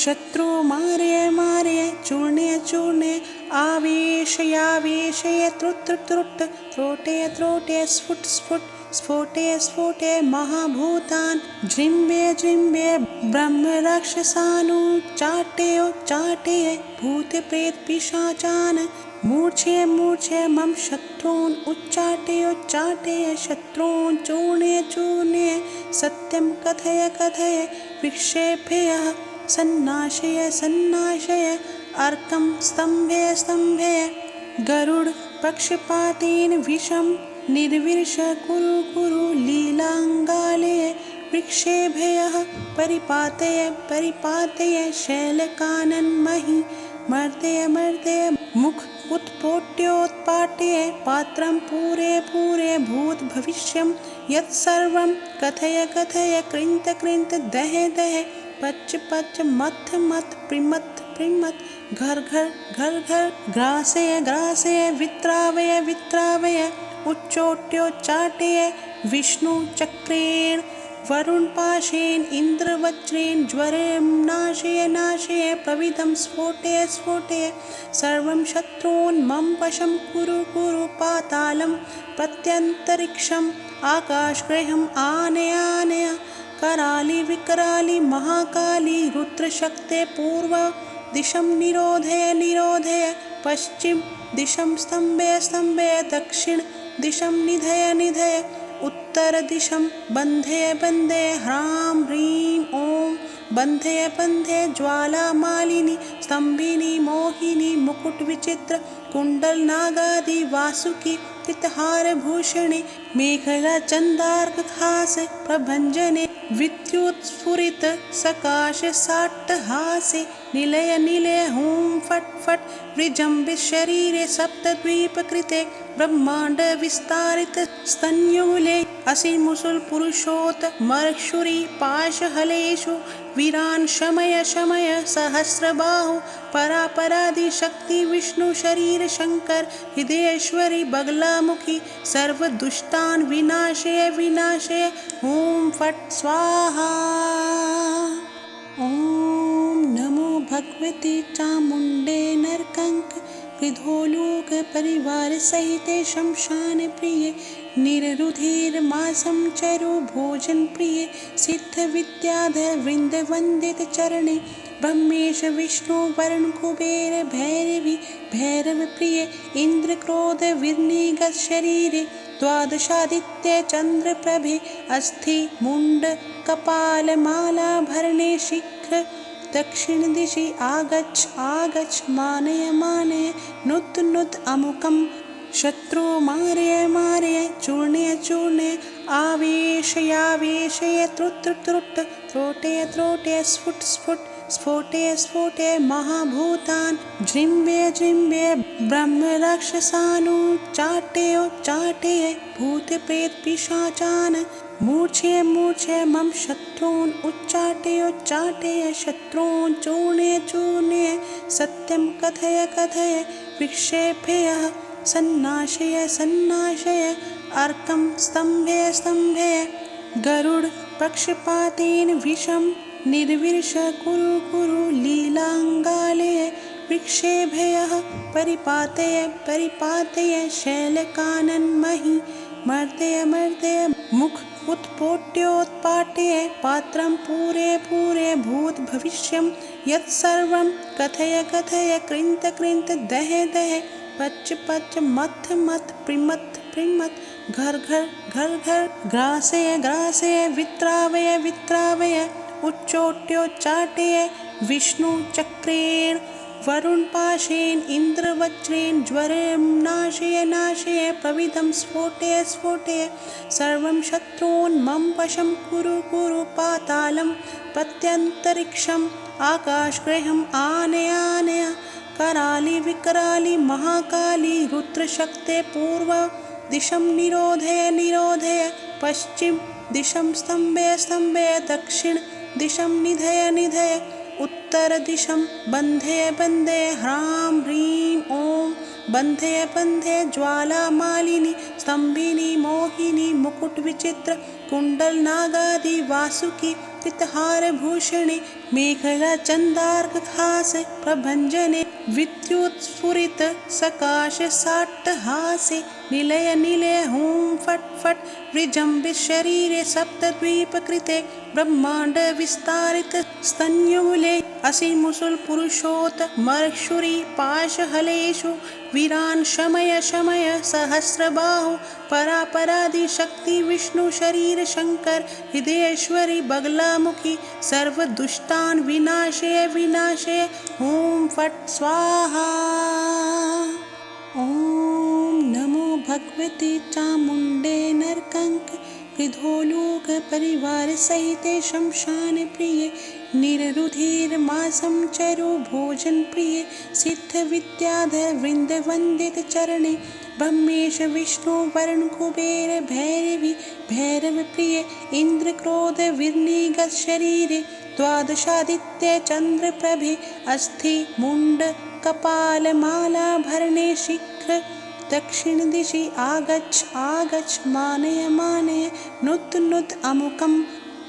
शत्रु मारय मारय चूर्णय चूर्णय आवेशयावेशय त्रुट त्रुट त्रोटय त्रोटय स्फुट स्फुट स्फोटय स्फोटय महाभूतान् जृम्भय जृम्भय ब्रह्म राक्षसानुच्चाटय चाटय भूत प्रेत पिशाचान् मूर्छय मूर्छय मम शत्रून् उच्चाटय शत्रून् चूर्णय चूर्णय सत्यं कथय कथय विक्षेपय सन्नाशय सन्नाशय अर्कं स्तम्भय स्तम्भय गरुड पक्षपातेन विषं निर्विश कुरु कुरु लीलाङ्गालय विक्षेभय परिपातय परिपातय शैलकानन्महि मर्दय मर्दय मुख उत्पोट्योत्पाट्य पात्रं पूरे पूरे भूत भविष्यं यत्सर्वं कथय कथय कृन्त कृन्त दह दह पच पच मथ मथ प्रिमथ प्रिमथ घर घर घर घर ग्रासय ग्रासय वित्रावय वित्रावय उच्चोट्योच्चाटय विष्णु चक्रेण वरुण पाशेन इन्द्रवज्रेण ज्वरेण नाशय नाशय प्रविदं स्फोटय स्फोटय सर्वं शत्रून् मम वशं कुरु कुरु पातालं प्रत्यन्तरिक्षम् आकाशगृहम् आनय आनय कराली विकराली महाकाली रुद्रशक्ते पूर्व दिशं निरोधय निरोधय पश्चिम दिशं स्तम्भय स्तम्भय दक्षिण दिशं निधय निधय उत्तर दिशं बन्धय बन्धय ह्रां ह्रीं ॐ बन्धय बन्धय ज्वालामालिनी स्तम्भिनी मोहिनी मुकुटविचित्र कुण्डलनागादि वासुकी चित्तहारभूषणे मेखलाचन्दार्कहासे प्रभञ्जने विद्युत्स्फुरित सकाशसाट्टहासे निलय निलय हुं फट् फट् विजृम्भितशरीरे सप्तद्वीपकृते ब्रह्माण्ड विस्तारित स्तन्युले असिमुसुलपुरुषोत्तमर्क्षुरी पाशहलेषु वीरान् शमय शमय सहस्रबाहु परापरादिशक्ति विष्णु शरीर शंकर हृदयेश्वरी बगलामुखी सर्वदुष्टान् विनाशय विनाशय ॐ फट् स्वाहा। ॐ नमो भगवते चामुण्डे नरकंक कृधोलोक परिवार सहिते शमशान प्रिय निररुधिर्मासं चरु भोजन प्रिय सिद्ध विद्याधर वृंद वंदित चरणे ब्रह्मेश विष्णु वरुण कुबेर भैरवी भैरव प्रिय इंद्र क्रोध विर्निगत शरीरे द्वादशादित्य चंद्र प्रभे अस्थि मुंड कपाल माला भरणे शीघ्र दक्षिण दिशि आगच्छ आगच्छ मानय मानय नुत नुत अमुकम शत्रु मारय मारय चूर्णय चूर्णय आवेशयावेशय त्रुट त्रुट त्रोटय त्रोटय स्फुट स्फुट स्फोटय स्फोटय महाभूतान् जृम्भय जृम्भय ब्रह्म राक्षसानुच्चाटय चाटय भूत प्रेत पिशाचान् मूर्छय मूर्छय मम शत्रून् उच्चाटय उच्चाटय शत्रून् चूर्णय चूर्णय सत्यं कथय कथय विक्षेपय सन्नाशय सन्नाशय अर्कं स्तम्भय स्तम्भय गरुड पक्षपातेन विषं निर्विष कुरु कुरु लीलांगालय विक्षेभय परिपातय परिपातय शैलकानन्महि मर्दय मर्दय मुख उत्पोट्योत्पाट्य पात्रं पूरे पूरे भूत भविष्यं यत्सर्वं कथय कथय कृंत कृंत दह दह पच पच मथ मथ प्रिमथ प्रिमथ घर घर घर घर ग्रासय ग्रासय वित्रावय वित्रावय उच्चोट्योच्चाटय विष्णु चक्रेण वरुण पाशेन इंद्र वज्रेण ज्वरं नाशय नाशय प्रविदं स्फोटय स्फोटय सर्वं शत्रून् मम वशं कुरु कुरु पातालं प्रत्यन्तरिक्षम् आकाशगृहम् आनय आनय कराली विकराली महाकाली रुद्रशक्ते पूर्व दिशं निरोधय निरोधय पश्चिम दिशं स्तम्भय स्तम्भय दक्षिण दिशं निधय निधय उत्तर दिशं बन्धय बन्धय ह्रां ह्रीं ॐ बन्धय बन्धय ज्वाला मालिनी स्तम्भिनी मोहिनी मुकुट विचित्र कुंडल नागादि वासुकी पितहार भूषणे मेखला चंदार्क खास प्रभंजने विद्युत स्फुरित सकाश साट्टहासे निलय निलय हूं फट फट विजृंभित शरीरे सप्तद्वीप कृते ब्रह्मांड विस्तारित स्तन्युले असिमुसुल पुरुषोत मर्क्षुरी पाशहलेषु वीरान् शमय शमय सहस्रबाहु परापरादि शक्ति विष्णु शरीर शंकर हृदयेश्वरी बगलामुखी सर्वदुष्टान् विनाशय विनाशय ॐ फट् स्वाहा। ॐ नमो भगवते चामुण्डे नरकंक कृधोलोक परिवार सहिते शमशान प्रिय निररुधिर्मासं चरु भोजन प्रिय सिद्ध विद्याधर वृंद वंदित चरणे ब्रह्मेश विष्णु वरुण कुबेर भैरवी भैरव प्रिय इंद्र क्रोध विर्निगत शरीरे द्वादशादित्य चंद्र प्रभे अस्थि मुंड कपाल माला भरणे शीघ्र दक्षिण दिशि आगच्छ आगच्छ मानय मानय नुत नुत अमुकम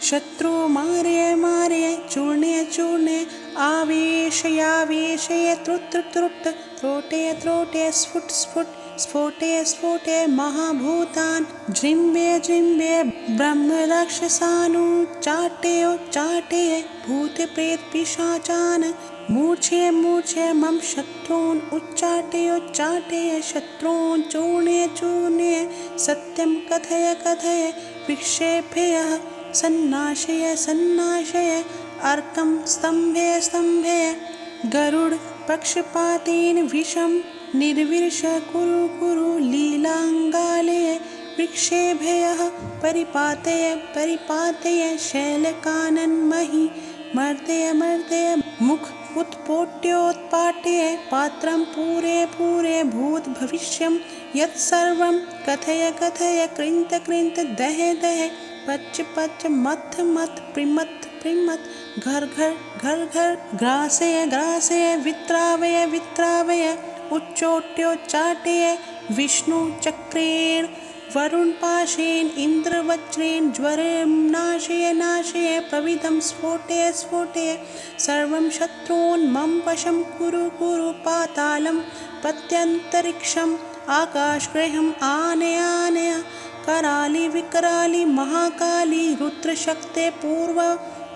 शत्रु मारय मारय चूर्णय चूर्णय आवेशयावेशय त्रुट त्रुट त्रोटय त्रोटय स्फुट स्फुट स्फोटय स्फोटय महाभूतान् जृम्भय जृम्भय ब्रह्म राक्षसानुच्चाटय चाटय भूत प्रेत पिशाचान् मूर्छय मूर्छय मम शत्रून् उच्चाटय उच्चाटय शत्रून् चूर्णय चूर्णय सत्यं कथय कथय विक्षेपय सन्नाशय सन्नाशय अर्कं स्तम्भय स्तम्भय गरुड पक्षपातेन विषं निर्विष कुरु कुरु लीलांगालय विक्षेभय परिपातय परिपातय शैलकानन्महि मर्दय मर्दय मुख उत्पोट्योत्पाट्य पात्रं पूरे पूरे भूत भविष्यं यत्सर्वं कथय कथय कृंत कृंत दह दह पच पच मथ मथ प्रिमथ प्रीमत् घर घर घर घर ग्रासय ग्रासय वित्रावय वित्रावय उच्चोट्योच्चाटय विष्णु चक्रेण वरुण पाशेन इन्द्रवज्रेण ज्वरं नाशय नाशय प्रविधं स्फोटय स्फोटय सर्वं शत्रून् मम वशं कुरु कुरु पातालं प्रत्यन्तरिक्षम् आकाशगृहम् आनय आनय कराली विकराली महाकाली रुद्रशक्ते पूर्व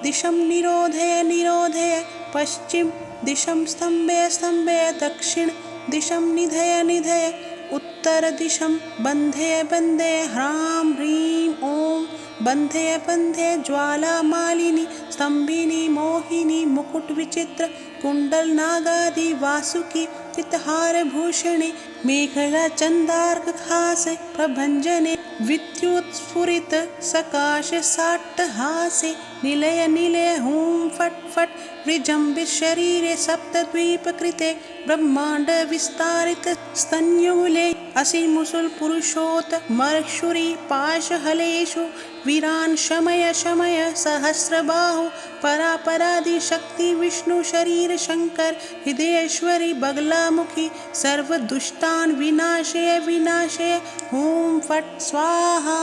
दिशं निरोधय निरोधय पश्चिम दिशं स्तम्भय स्तम्भय दक्षिण दिशं निधय निधय उत्तरदिशं बन्धय बन्धय ह्रां ह्रीं ॐ बन्धय बन्धय ज्वालामालिनी स्तम्भिनी मोहिनी मुकुटविचित्र कुण्डलनागादि वासुकी चित्तहारभूषणे मेखलाचन्दार्कहासे प्रभञ्जने विद्युत्स्फुरित सकाशसाट्टहासे निलय निलय हुं फट् फट् विजृम्भितशरीरे सप्तद्वीपकृते ब्रह्माण्डविस्तारित स्तन्यूले असिमुसुलपुरुषोत्तमर्क्षुरी पाशहलेषु वीरान् शमय शमय सहस्रबाहु परापरादिशक्ति विष्णु शरीर शङ्कर हृदयेश्वरी बगलामुखी सर्वदुष्टान् विनाशय विनाशय हुं फट् स्वाहा।